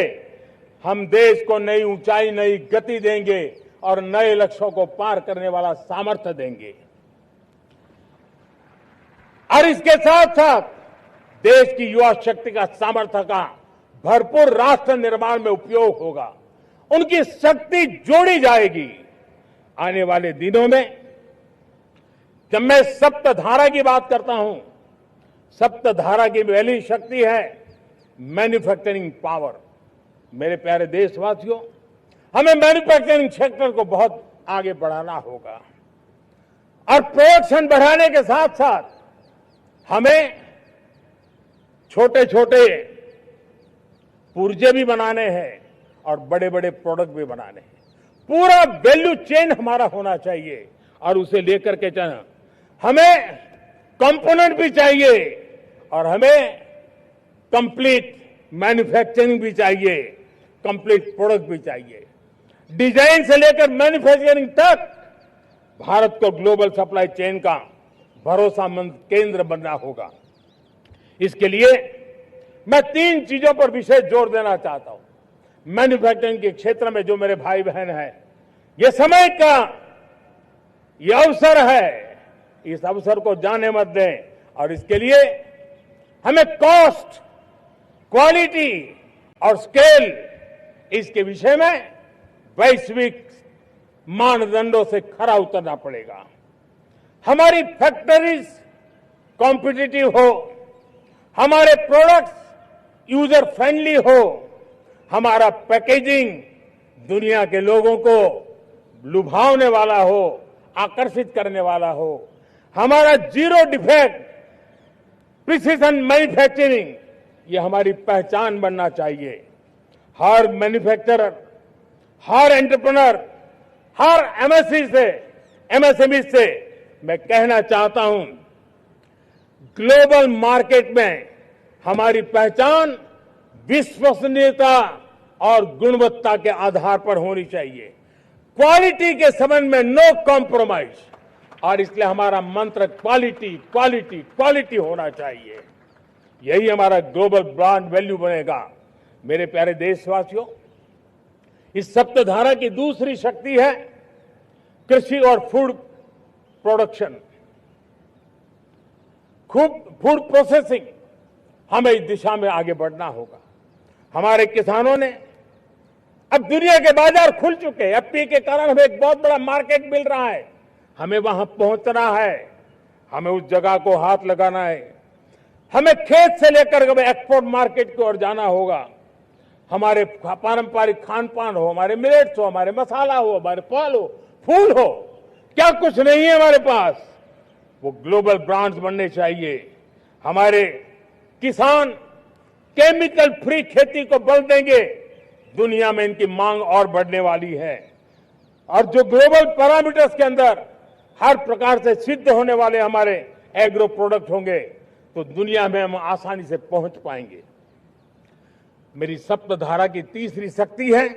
हम देश को नई ऊंचाई, नई गति देंगे और नए लक्ष्यों को पार करने वाला सामर्थ्य देंगे। और इसके साथ साथ देश की युवा शक्ति का सामर्थ्य का भरपूर राष्ट्र निर्माण में उपयोग होगा, उनकी शक्ति जोड़ी जाएगी। आने वाले दिनों में जब मैं सप्तधारा की बात करता हूं, सप्तधारा की पहली शक्ति है मैन्युफैक्चरिंग पावर। मेरे प्यारे देशवासियों, हमें मैन्युफैक्चरिंग सेक्टर को बहुत आगे बढ़ाना होगा और प्रोडक्शन बढ़ाने के साथ साथ हमें छोटे छोटे पुर्जे भी बनाने हैं और बड़े बड़े प्रोडक्ट भी बनाने हैं। पूरा वैल्यू चेन हमारा होना चाहिए और उसे लेकर के चलना। हमें कंपोनेंट भी चाहिए और हमें कंप्लीट मैन्युफैक्चरिंग भी चाहिए, कंप्लीट प्रोडक्ट भी चाहिए। डिजाइन से लेकर मैन्युफैक्चरिंग तक भारत को ग्लोबल सप्लाई चेन का भरोसामंद केंद्र बनना होगा। इसके लिए मैं 3 चीजों पर विशेष जोर देना चाहता हूं। मैन्युफैक्चरिंग के क्षेत्र में जो मेरे भाई बहन हैं, ये समय का ये अवसर है, इस अवसर को जाने मत दें। और इसके लिए हमें कॉस्ट, क्वालिटी और स्केल, इसके विषय में वैश्विक मानदंडों से खरा उतरना पड़ेगा। हमारी फैक्ट्रीज कॉम्पिटिटिव हो, हमारे प्रोडक्ट्स यूजर फ्रेंडली हो, हमारा पैकेजिंग दुनिया के लोगों को लुभावने वाला हो, आकर्षित करने वाला हो, हमारा जीरो डिफेक्ट प्रिसीजन मैन्युफैक्चरिंग, ये हमारी पहचान बनना चाहिए। हर मैन्युफैक्चरर, हर एंटरप्रेन्योर, हर एमएसएमई से मैं कहना चाहता हूं, ग्लोबल मार्केट में हमारी पहचान विश्वसनीयता और गुणवत्ता के आधार पर होनी चाहिए। क्वालिटी के संबंध में नो कॉम्प्रोमाइज, और इसलिए हमारा मंत्र क्वालिटी, क्वालिटी, क्वालिटी होना चाहिए। यही हमारा ग्लोबल ब्रांड वैल्यू बनेगा। मेरे प्यारे देशवासियों, इस सप्तधारा की दूसरी शक्ति है कृषि और फूड प्रोडक्शन, फूड प्रोसेसिंग। हमें इस दिशा में आगे बढ़ना होगा। हमारे किसानों ने, अब दुनिया के बाजार खुल चुके हैं, एफपीए के कारण हमें एक बहुत बड़ा मार्केट मिल रहा है। हमें वहां पहुंचना है, हमें उस जगह को हाथ लगाना है। हमें खेत से लेकर एक्सपोर्ट मार्केट की ओर जाना होगा। हमारे पारंपरिक खान पान हो, हमारे मिलेट्स हो, हमारे मसाला हो, हमारे फल हो, फूल हो, क्या कुछ नहीं है हमारे पास, वो ग्लोबल ब्रांड्स बनने चाहिए। हमारे किसान केमिकल फ्री खेती को बल देंगे, दुनिया में इनकी मांग और बढ़ने वाली है। और जो ग्लोबल पैरामीटर्स के अंदर हर प्रकार से सिद्ध होने वाले हमारे एग्रो प्रोडक्ट होंगे, तो दुनिया में हम आसानी से पहुंच पाएंगे। मेरी सप्तधारा की तीसरी शक्ति है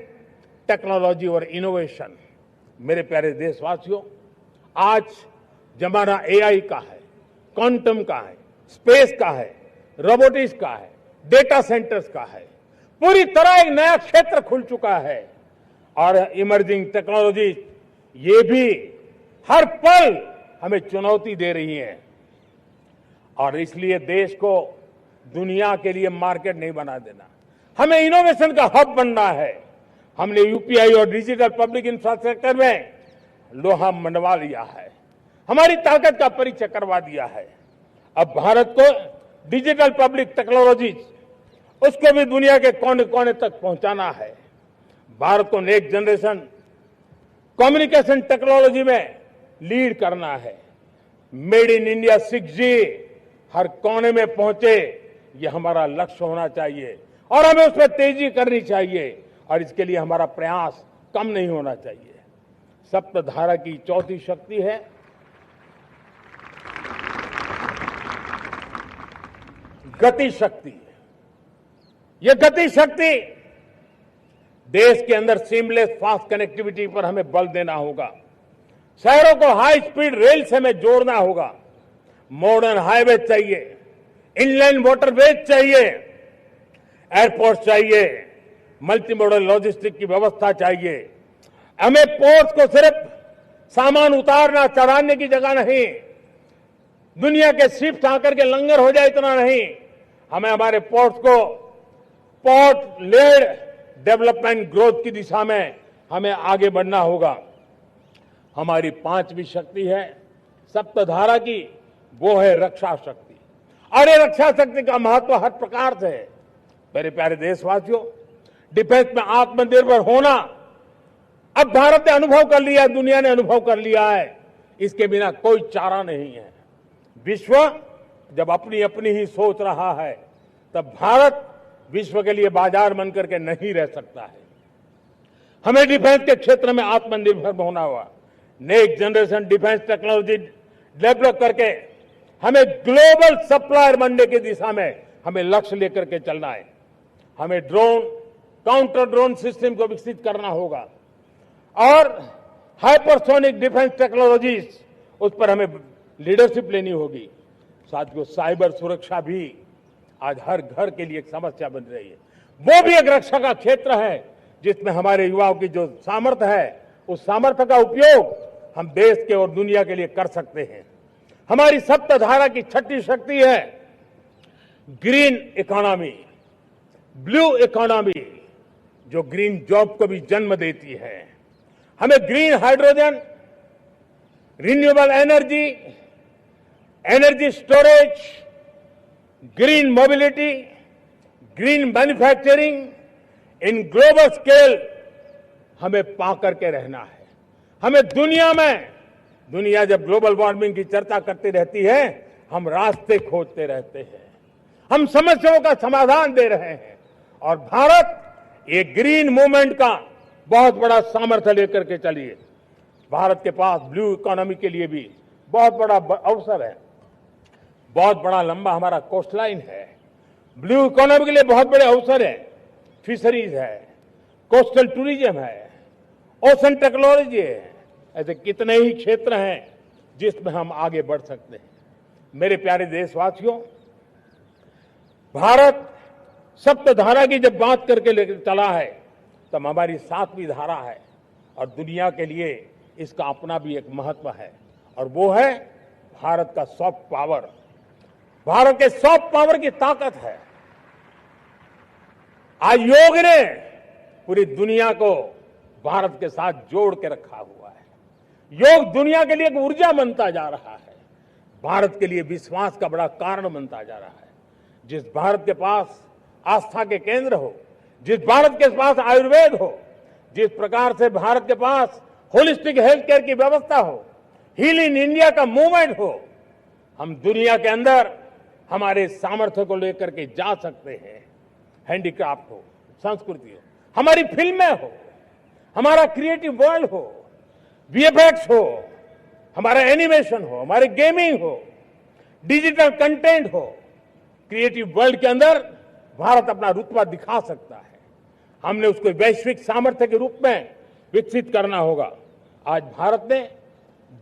टेक्नोलॉजी और इनोवेशन। मेरे प्यारे देशवासियों, आज जमाना एआई का है, क्वांटम का है, स्पेस का है, रोबोटिक्स का है, डेटा सेंटर्स का है। पूरी तरह एक नया क्षेत्र खुल चुका है और इमर्जिंग टेक्नोलॉजी ये भी हर पल हमें चुनौती दे रही है। और इसलिए देश को दुनिया के लिए मार्केट नहीं बना देना, हमें इनोवेशन का हब बनना है। हमने यूपीआई और डिजिटल पब्लिक इंफ्रास्ट्रक्चर में लोहा मनवा लिया है, हमारी ताकत का परिचय करवा दिया है। अब भारत को डिजिटल पब्लिक टेक्नोलॉजी उसको भी दुनिया के कोने कोने तक पहुंचाना है। भारत को नेक्स्ट जनरेशन कम्युनिकेशन टेक्नोलॉजी में लीड करना है। मेड इन इंडिया 6G हर कोने में पहुंचे, ये हमारा लक्ष्य होना चाहिए और हमें उसमें तेजी करनी चाहिए और इसके लिए हमारा प्रयास कम नहीं होना चाहिए। सप्तधारा की चौथी शक्ति है गति शक्ति। ये गति शक्ति देश के अंदर सीमलेस फास्ट कनेक्टिविटी पर हमें बल देना होगा। शहरों को हाई स्पीड रेल से हमें जोड़ना होगा। मॉडर्न हाईवे चाहिए, इनलैंड वाटरवेज चाहिए, एयरपोर्ट चाहिए, मल्टी मॉडल लॉजिस्टिक की व्यवस्था चाहिए। हमें पोर्ट्स को सिर्फ सामान उतारना चढ़ाने की जगह नहीं, दुनिया के शिप्स आकर के लंगर हो जाए इतना नहीं, हमें हमारे पोर्ट्स को पोर्ट लेड डेवलपमेंट ग्रोथ की दिशा में हमें आगे बढ़ना होगा। हमारी पांचवी शक्ति है सप्तधारा की, वो है रक्षा शक्ति। और ये रक्षा शक्ति का महत्व हर प्रकार से है। मेरे प्यारे देशवासियों, डिफेंस में आत्मनिर्भर होना अब भारत ने अनुभव कर लिया, दुनिया ने अनुभव कर लिया है, इसके बिना कोई चारा नहीं है। विश्व जब अपनी अपनी ही सोच रहा है, तब भारत विश्व के लिए बाजार बन करके नहीं रह सकता है। हमें डिफेंस के क्षेत्र में आत्मनिर्भर होना हुआ। Next generation defence technology develop करके हमें ग्लोबल सप्लायर बनने की दिशा में हमें लक्ष्य लेकर के चलना है। हमें ड्रोन, काउंटर ड्रोन सिस्टम को विकसित करना होगा और हाइपरसोनिक डिफेंस टेक्नोलॉजीज, उस पर हमें लीडरशिप लेनी होगी। साथियों, साइबर सुरक्षा भी आज हर घर के लिए एक समस्या बन रही है। वो भी एक रक्षा का क्षेत्र है जिसमें हमारे युवाओं की जो सामर्थ्य है, उस सामर्थ्य का उपयोग हम देश के और दुनिया के लिए कर सकते हैं। हमारी सप्तधारा की छठी शक्ति है ग्रीन इकोनॉमी, ब्लू इकोनॉमी, जो ग्रीन जॉब को भी जन्म देती है। हमें green hydrogen, renewable energy, energy storage, green mobility, green manufacturing in global scale हमें पा करके रहना है। हमें दुनिया जब ग्लोबल वार्मिंग की चर्चा करती रहती है, हम रास्ते खोजते रहते हैं, हम समस्याओं का समाधान दे रहे हैं और भारत एक ग्रीन मूवमेंट का बहुत बड़ा सामर्थ्य लेकर के चलिए। भारत के पास ब्लू इकोनॉमी के लिए भी बहुत बड़ा अवसर है। बहुत बड़ा लंबा हमारा कोस्ट लाइन है। ब्लू इकोनॉमी के लिए बहुत बड़े अवसर है। फिशरीज है, कोस्टल टूरिज्म है, ओशन टेक्नोलॉजी है। ऐसे कितने ही क्षेत्र हैं जिसमें हम आगे बढ़ सकते हैं। मेरे प्यारे देशवासियों, भारत सप्तधारा की जब बात करके लेकर चला है, तब हमारी सातवीं धारा है और दुनिया के लिए इसका अपना भी एक महत्व है और वो है भारत का सॉफ्ट पावर। भारत के सॉफ्ट पावर की ताकत है। आज योग ने पूरी दुनिया को भारत के साथ जोड़ के रखा हुआ है। योग दुनिया के लिए एक ऊर्जा बनता जा रहा है, भारत के लिए विश्वास का बड़ा कारण बनता जा रहा है। जिस भारत के पास आस्था के केंद्र हो, जिस भारत के पास आयुर्वेद हो, जिस प्रकार से भारत के पास होलिस्टिक हेल्थ केयर की व्यवस्था हो, हील इन इंडिया का मूवमेंट हो, हम दुनिया के अंदर हमारे सामर्थ्य को लेकर के जा सकते हैं। हैंडीक्राफ्ट हो, संस्कृति हो, हमारी फिल्में हो, हमारा क्रिएटिव वर्ल्ड हो, वीएफएक्स हो, हमारा एनिमेशन हो, हमारे गेमिंग हो, डिजिटल कंटेंट हो, क्रिएटिव वर्ल्ड के अंदर भारत अपना रुतबा दिखा सकता है। हमने उसको वैश्विक सामर्थ्य के रूप में विकसित करना होगा। आज भारत ने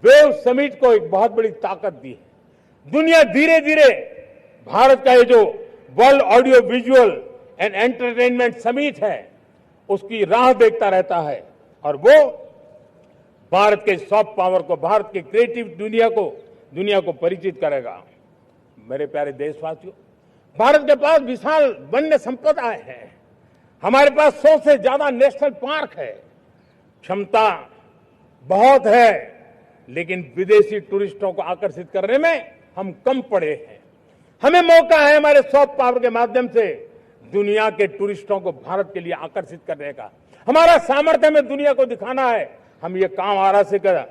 वेव समिट को एक बहुत बड़ी ताकत दी है। दुनिया धीरे धीरे भारत का ये जो world audio visual and entertainment summit है, उसकी राह देखता रहता है और वो भारत के सॉफ्ट पावर को, भारत के क्रिएटिव दुनिया को परिचित करेगा। मेरे प्यारे देशवासियों, भारत के पास विशाल वन्य संपदा है। हमारे पास 100 से ज्यादा नेशनल पार्क है, क्षमता बहुत है, लेकिन विदेशी टूरिस्टों को आकर्षित करने में हम कम पड़े हैं। हमें मौका है हमारे सॉफ्ट पावर के माध्यम से दुनिया के टूरिस्टों को भारत के लिए आकर्षित करने का। हमारा सामर्थ्य हमें दुनिया को दिखाना है। हम ये काम आरा से करें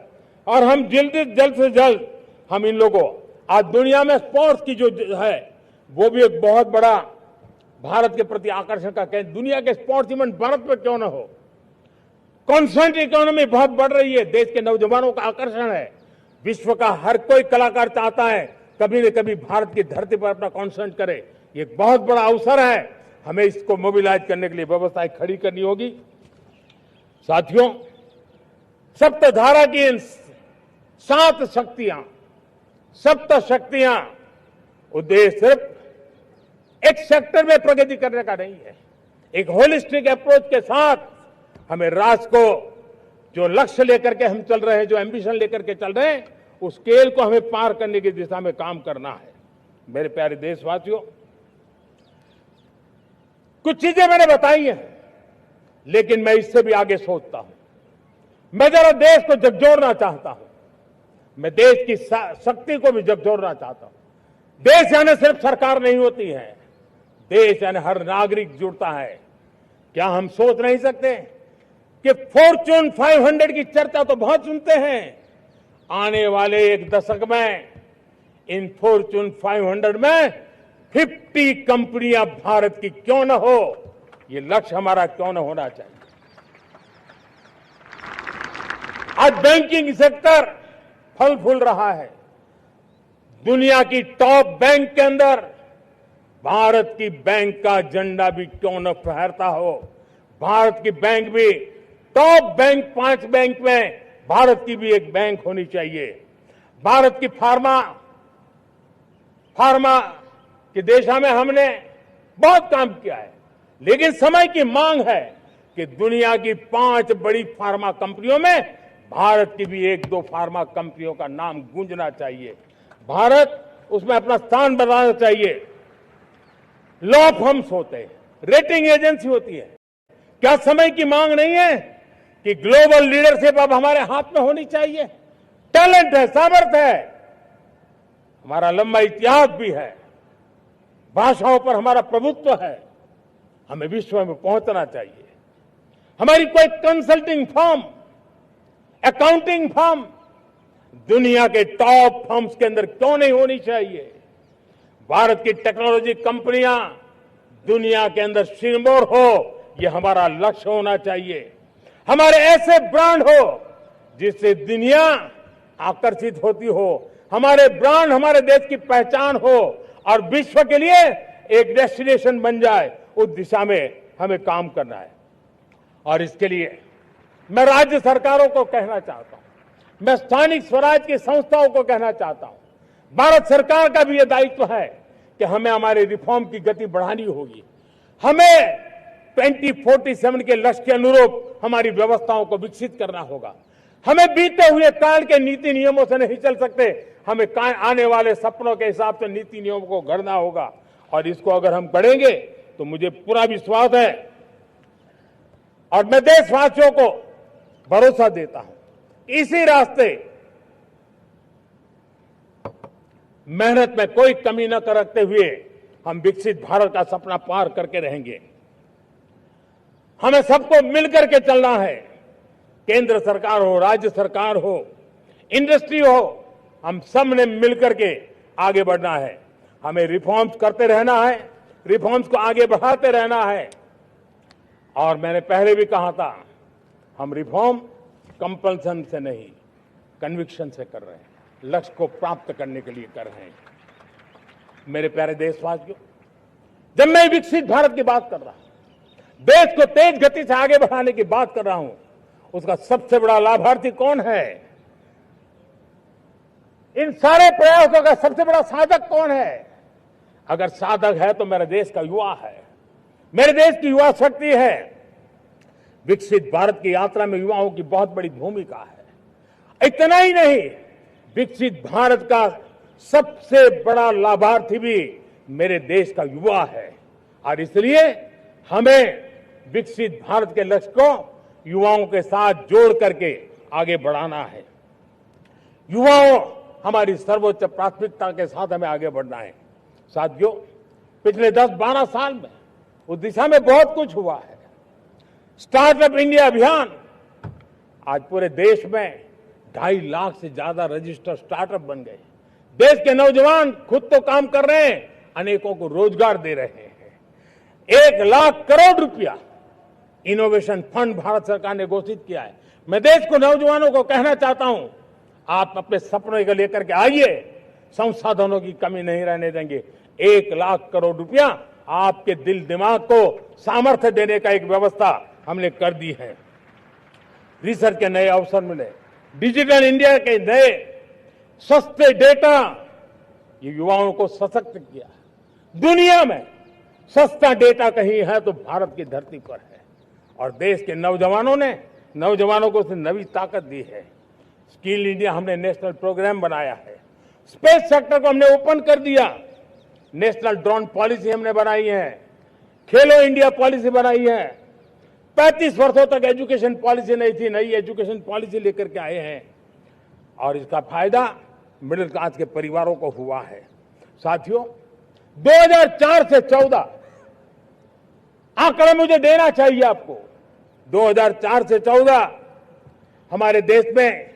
और हम जल्द से जल्द हम इन लोगों, आज दुनिया में स्पोर्ट्स की जो है वो भी एक बहुत बड़ा भारत के प्रति आकर्षण का केंद्र। दुनिया के स्पोर्ट्स इवेंट भारत में क्यों ना हो। कॉन्स्टेंट इकोनॉमी बहुत बढ़ रही है, देश के नौजवानों का आकर्षण है। विश्व का हर कोई कलाकार चाहता है कभी न कभी भारत की धरती पर अपना कॉन्सर्ट करे। ये एक बहुत बड़ा अवसर है, हमें इसको मोबिलाइज करने के लिए व्यवस्थाएं खड़ी करनी होगी। साथियों, सप्तधारा की इन 7 शक्तियां उद्देश्य सिर्फ एक सेक्टर में प्रगति करने का नहीं है। एक होलिस्टिक अप्रोच के साथ हमें राष्ट्र को जो लक्ष्य लेकर के हम चल रहे हैं, जो एम्बिशन लेकर के चल रहे हैं, उस स्केल को हमें पार करने की दिशा में काम करना है। मेरे प्यारे देशवासियों, कुछ चीजें मैंने बताई हैं, लेकिन मैं इससे भी आगे सोचता हूं। मैं जरा देश को झकझोरना चाहता हूं, मैं देश की शक्ति को भी झकझोरना चाहता हूं। देश यानी सिर्फ सरकार नहीं होती है, देश यानी हर नागरिक जुड़ता है। क्या हम सोच नहीं सकते कि फॉर्च्यून 500 की चर्चा तो बहुत सुनते हैं, आने वाले एक दशक में इन फॉर्च्यून 500 में 50 कंपनियां भारत की क्यों न हो, ये लक्ष्य हमारा क्यों न होना चाहिए। आज बैंकिंग सेक्टर फल फूल रहा है। दुनिया की टॉप बैंक के अंदर भारत की बैंक का झंडा भी क्यों न फहरता हो। भारत की बैंक भी टॉप बैंक 5 बैंक में भारत की भी एक बैंक होनी चाहिए। भारत की फार्मा की दिशा में हमने बहुत काम किया है, लेकिन समय की मांग है कि दुनिया की 5 बड़ी फार्मा कंपनियों में भारत की भी 1-2 फार्मा कंपनियों का नाम गूंजना चाहिए। भारत उसमें अपना स्थान बनाना चाहिए। लॉ फर्म्स होते हैं, रेटिंग एजेंसी होती है। क्या समय की मांग नहीं है कि ग्लोबल लीडरशिप अब हमारे हाथ में होनी चाहिए। टैलेंट है, सामर्थ्य है, हमारा लंबा इतिहास भी है, भाषाओं पर हमारा प्रभुत्व है, हमें विश्व में पहुंचना चाहिए। हमारी कोई कंसल्टिंग फर्म, अकाउंटिंग फर्म दुनिया के टॉप फर्म्स के अंदर क्यों नहीं होनी चाहिए। भारत की टेक्नोलॉजी कंपनियां दुनिया के अंदर सिरमौर हो, यह हमारा लक्ष्य होना चाहिए। हमारे ऐसे ब्रांड हो जिससे दुनिया आकर्षित होती हो, हमारे ब्रांड हमारे देश की पहचान हो और विश्व के लिए एक डेस्टिनेशन बन जाए, उस दिशा में हमें काम करना है। और इसके लिए मैं राज्य सरकारों को कहना चाहता हूं, मैं स्थानिक स्वराज की संस्थाओं को कहना चाहता हूं, भारत सरकार का भी यह दायित्व है कि हमें हमारे रिफॉर्म की गति बढ़ानी होगी। हमें 2047 के लक्ष्य के अनुरूप हमारी व्यवस्थाओं को विकसित करना होगा। हमें बीते हुए काल के नीति नियमों से नहीं चल सकते, हमें आने वाले सपनों के हिसाब से नीति नियमों को गढ़ना होगा। और इसको अगर हम गढ़ेंगे तो मुझे पूरा विश्वास है और मैं देशवासियों को भरोसा देता हूं, इसी रास्ते मेहनत में कोई कमी न करते हुए हम विकसित भारत का सपना पार करके रहेंगे। हमें सबको मिलकर के चलना है, केंद्र सरकार हो, राज्य सरकार हो, इंडस्ट्री हो, हम सब ने मिलकर के आगे बढ़ना है। हमें रिफॉर्म्स करते रहना है, रिफॉर्म्स को आगे बढ़ाते रहना है। और मैंने पहले भी कहा था, हम रिफॉर्म कंपल्सन से नहीं, कन्विक्शन से कर रहे हैं, लक्ष्य को प्राप्त करने के लिए कर रहे हैं। मेरे प्यारे देशवासियों, जब मैं विकसित भारत की बात कर रहा हूं, देश को तेज गति से आगे बढ़ाने की बात कर रहा हूं, उसका सबसे बड़ा लाभार्थी कौन है? इन सारे प्रयासों का सबसे बड़ा साधक कौन है? अगर साधक है तो मेरे देश का युवा है, मेरे देश की युवा शक्ति है। विकसित भारत की यात्रा में युवाओं की बहुत बड़ी भूमिका है। इतना ही नहीं, विकसित भारत का सबसे बड़ा लाभार्थी भी मेरे देश का युवा है। और इसलिए हमें विकसित भारत के लक्ष्य को युवाओं के साथ जोड़ करके आगे बढ़ाना है। युवाओं हमारी सर्वोच्च प्राथमिकता के साथ हमें आगे बढ़ना है। साथियों, पिछले 10-12 साल में उस दिशा में बहुत कुछ हुआ है। स्टार्टअप इंडिया अभियान, आज पूरे देश में 2.5 लाख से ज्यादा रजिस्टर्ड स्टार्टअप बन गए। देश के नौजवान खुद तो काम कर रहे हैं, अनेकों को रोजगार दे रहे हैं। 1 लाख करोड़ रुपया इनोवेशन फंड भारत सरकार ने घोषित किया है। मैं देश को, नौजवानों को कहना चाहता हूं, आप अपने सपनों को लेकर के आइए, संसाधनों की कमी नहीं रहने देंगे। 1 लाख करोड़ रुपया आपके दिल दिमाग को सामर्थ्य देने का एक व्यवस्था हमने कर दी है। रिसर्च के नए अवसर मिले, डिजिटल इंडिया के नए सस्ते डेटा, ये युवाओं को सशक्त किया। दुनिया में सस्ता डेटा कहीं है तो भारत की धरती पर है, और देश के नौजवानों को नई ताकत दी है। स्किल इंडिया हमने नेशनल प्रोग्राम बनाया है। स्पेस सेक्टर को हमने ओपन कर दिया। नेशनल ड्रोन पॉलिसी हमने बनाई है। खेलो इंडिया पॉलिसी बनाई है। 35 वर्षों तक एजुकेशन पॉलिसी नहीं थी, नई एजुकेशन पॉलिसी लेकर के आए हैं, और इसका फायदा मिडिल क्लास के परिवारों को हुआ है। साथियों, 2004 से 14 आंकड़े मुझे देना चाहिए आपको। 2004 से 14 हमारे देश में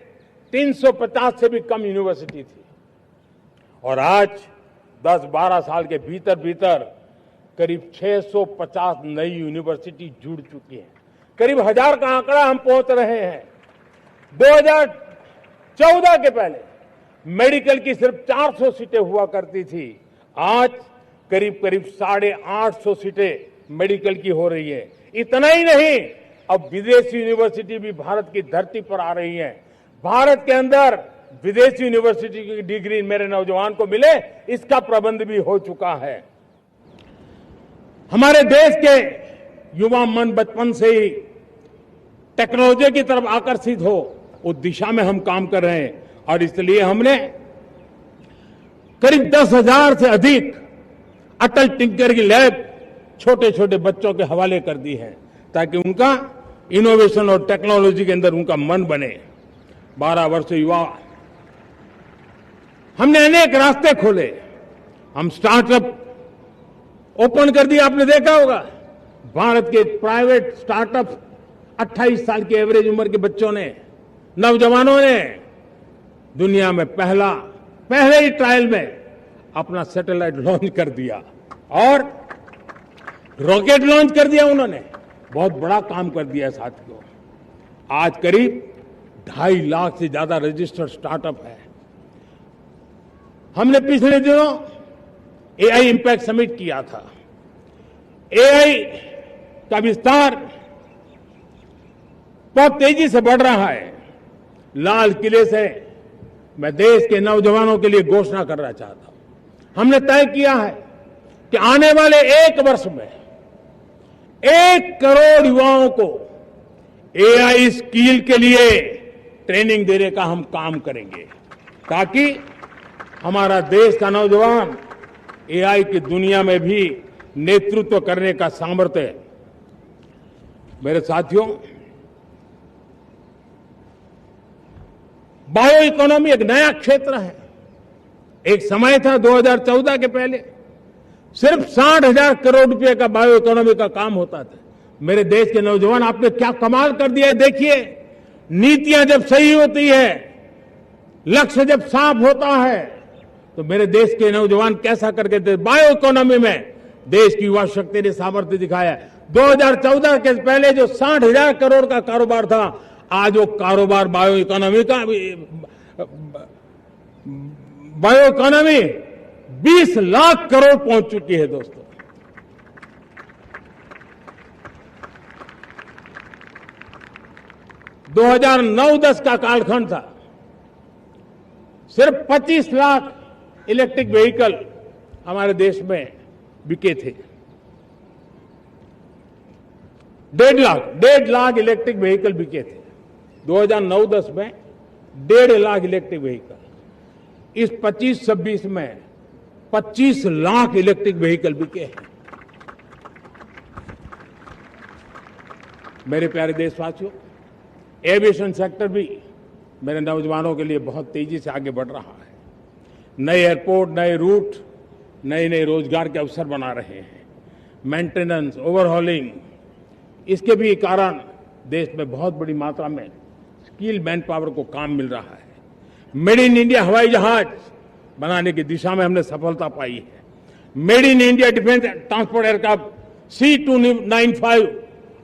350 से भी कम यूनिवर्सिटी थी, और आज 10-12 साल के भीतर भीतर करीब 650 नई यूनिवर्सिटी जुड़ चुकी हैं। करीब 1000 का आंकड़ा हम पहुंच रहे हैं। 2014 के पहले मेडिकल की सिर्फ 400 सीटें हुआ करती थी, आज करीब 850 सीटें मेडिकल की हो रही है। इतना ही नहीं, अब विदेशी यूनिवर्सिटी भी भारत की धरती पर आ रही है। भारत के अंदर विदेशी यूनिवर्सिटी की डिग्री मेरे नौजवान को मिले, इसका प्रबंध भी हो चुका है। हमारे देश के युवा मन बचपन से ही टेक्नोलॉजी की तरफ आकर्षित हो, उस दिशा में हम काम कर रहे हैं, और इसलिए हमने करीब 10,000 से अधिक अटल टिंकरिंग लैब छोटे छोटे बच्चों के हवाले कर दी है, ताकि उनका इनोवेशन और टेक्नोलॉजी के अंदर उनका मन बने। 12 वर्ष युवा, हमने अनेक रास्ते खोले। हम स्टार्टअप ओपन कर दिया, आपने देखा होगा। भारत के प्राइवेट स्टार्टअप 28 साल की एवरेज उम्र के बच्चों ने, नौजवानों ने दुनिया में पहले ही ट्रायल में अपना सैटेलाइट लॉन्च कर दिया और रॉकेट लॉन्च कर दिया। उन्होंने बहुत बड़ा काम कर दिया है साथियों। आज करीब 2.5 लाख से ज्यादा रजिस्टर्ड स्टार्टअप है। हमने पिछले दिनों एआई इंपैक्ट समिट किया था। एआई का विस्तार बहुत तेजी से बढ़ रहा है। लाल किले से मैं देश के नौजवानों के लिए घोषणा करना चाहता हूं। हमने तय किया है कि आने वाले 1 वर्ष में 1 करोड़ युवाओं को एआई स्किल के लिए ट्रेनिंग देने का हम काम करेंगे, ताकि हमारा देश का नौजवान एआई की दुनिया में भी नेतृत्व करने का सामर्थ्य। मेरे साथियों, बायो इकोनॉमी एक नया क्षेत्र है। एक समय था 2014 के पहले सिर्फ 60,000 करोड़ रुपए का बायो इकोनॉमी का काम होता था। मेरे देश के नौजवान, आपने क्या कमाल कर दिया है। देखिए, नीतियां जब सही होती है, लक्ष्य जब साफ होता है, तो मेरे देश के नौजवान कैसा करके थे। बायो इकोनॉमी में देश की युवा शक्ति ने सामर्थ्य दिखाया। 2014 के पहले जो 60,000 करोड़ का कारोबार था, आज वो कारोबार बायो इकोनॉमी 20 लाख करोड़ पहुंच चुकी है। दोस्तों, दो 2009-10 का कालखंड था, सिर्फ 25 लाख इलेक्ट्रिक व्हीकल हमारे देश में बिके थे। 1.5 लाख इलेक्ट्रिक व्हीकल बिके थे 2009-10 में। 1.5 लाख इलेक्ट्रिक व्हीकल। इस 25-26 में 25 लाख इलेक्ट्रिक व्हीकल बिके हैं। मेरे प्यारे देशवासियों, एविएशन सेक्टर भी मेरे नौजवानों के लिए बहुत तेजी से आगे बढ़ रहा है। नए एयरपोर्ट, नए रूट, नए नए रोजगार के अवसर बना रहे हैं। मेंटेनेंस, ओवरहॉलिंग, इसके भी कारण देश में बहुत बड़ी मात्रा में स्किल मैन पावर को काम मिल रहा है। मेड इन इंडिया हवाई जहाज बनाने की दिशा में हमने सफलता पाई है। Made in India defence transport aircraft C295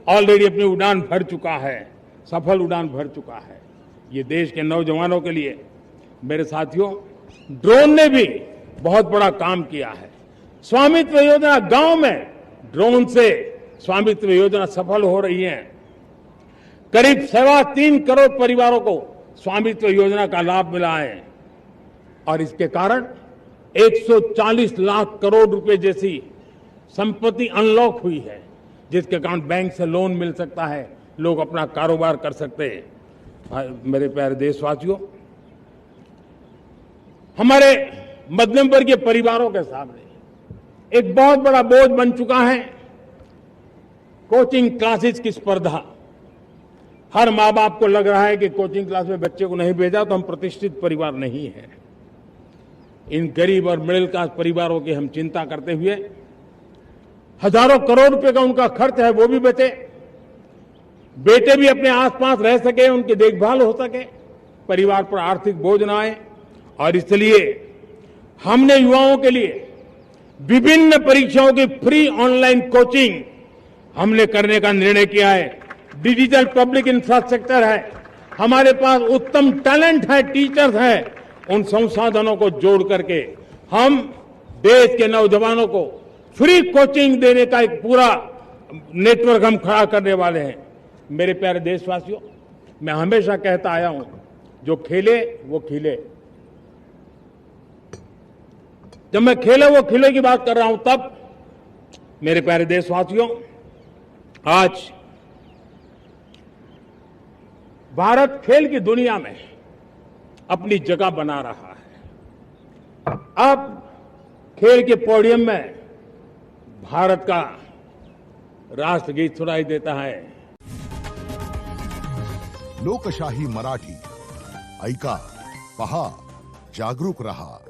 already अपनी उड़ान भर चुका है, सफल उड़ान भर चुका है। ये देश के नौजवानों के लिए, मेरे साथियों, ड्रोन ने भी बहुत बड़ा काम किया है। स्वामित्व योजना, गांव में ड्रोन से स्वामित्व योजना सफल हो रही है। करीब 3.25 करोड़ परिवारों को स्वामित्व योजना का लाभ मिला है और इसके कारण 140 लाख करोड़ रुपए जैसी संपत्ति अनलॉक हुई है, जिसके कारण बैंक से लोन मिल सकता है, लोग अपना कारोबार कर सकते हैं। मेरे प्यारे देशवासियों, हमारे मध्यम वर्गीय परिवारों के सामने एक बहुत बड़ा बोझ बन चुका है कोचिंग क्लासेस की स्पर्धा। हर माँ बाप को लग रहा है कि कोचिंग क्लास में बच्चे को नहीं भेजा तो हम प्रतिष्ठित परिवार नहीं है। इन गरीब और मिडिल क्लास परिवारों की हम चिंता करते हुए हजारों करोड़ रुपए का उनका खर्च है वो भी बचे, बेटे भी अपने आसपास रह सके, उनकी देखभाल हो सके, परिवार पर आर्थिक बोझ न आए। और इसलिए हमने युवाओं के लिए विभिन्न परीक्षाओं की फ्री ऑनलाइन कोचिंग हमने करने का निर्णय किया है। डिजिटल पब्लिक इंफ्रास्ट्रक्चर है, हमारे पास उत्तम टैलेंट है, टीचर्स हैं, उन संसाधनों को जोड़ करके हम देश के नौजवानों को फ्री कोचिंग देने का एक पूरा नेटवर्क हम खड़ा करने वाले हैं। मेरे प्यारे देशवासियों, मैं हमेशा कहता आया हूं, जो खेले वो खिले। जब मैं खेले वो खिले की बात कर रहा हूं, तब मेरे प्यारे देशवासियों, आज भारत खेल की दुनिया में अपनी जगह बना रहा है। अब खेल के पोडियम में भारत का राष्ट्रगीत सुनाई देता है। लोकशाही मराठी ऐका, पहा, जागरूक रहा।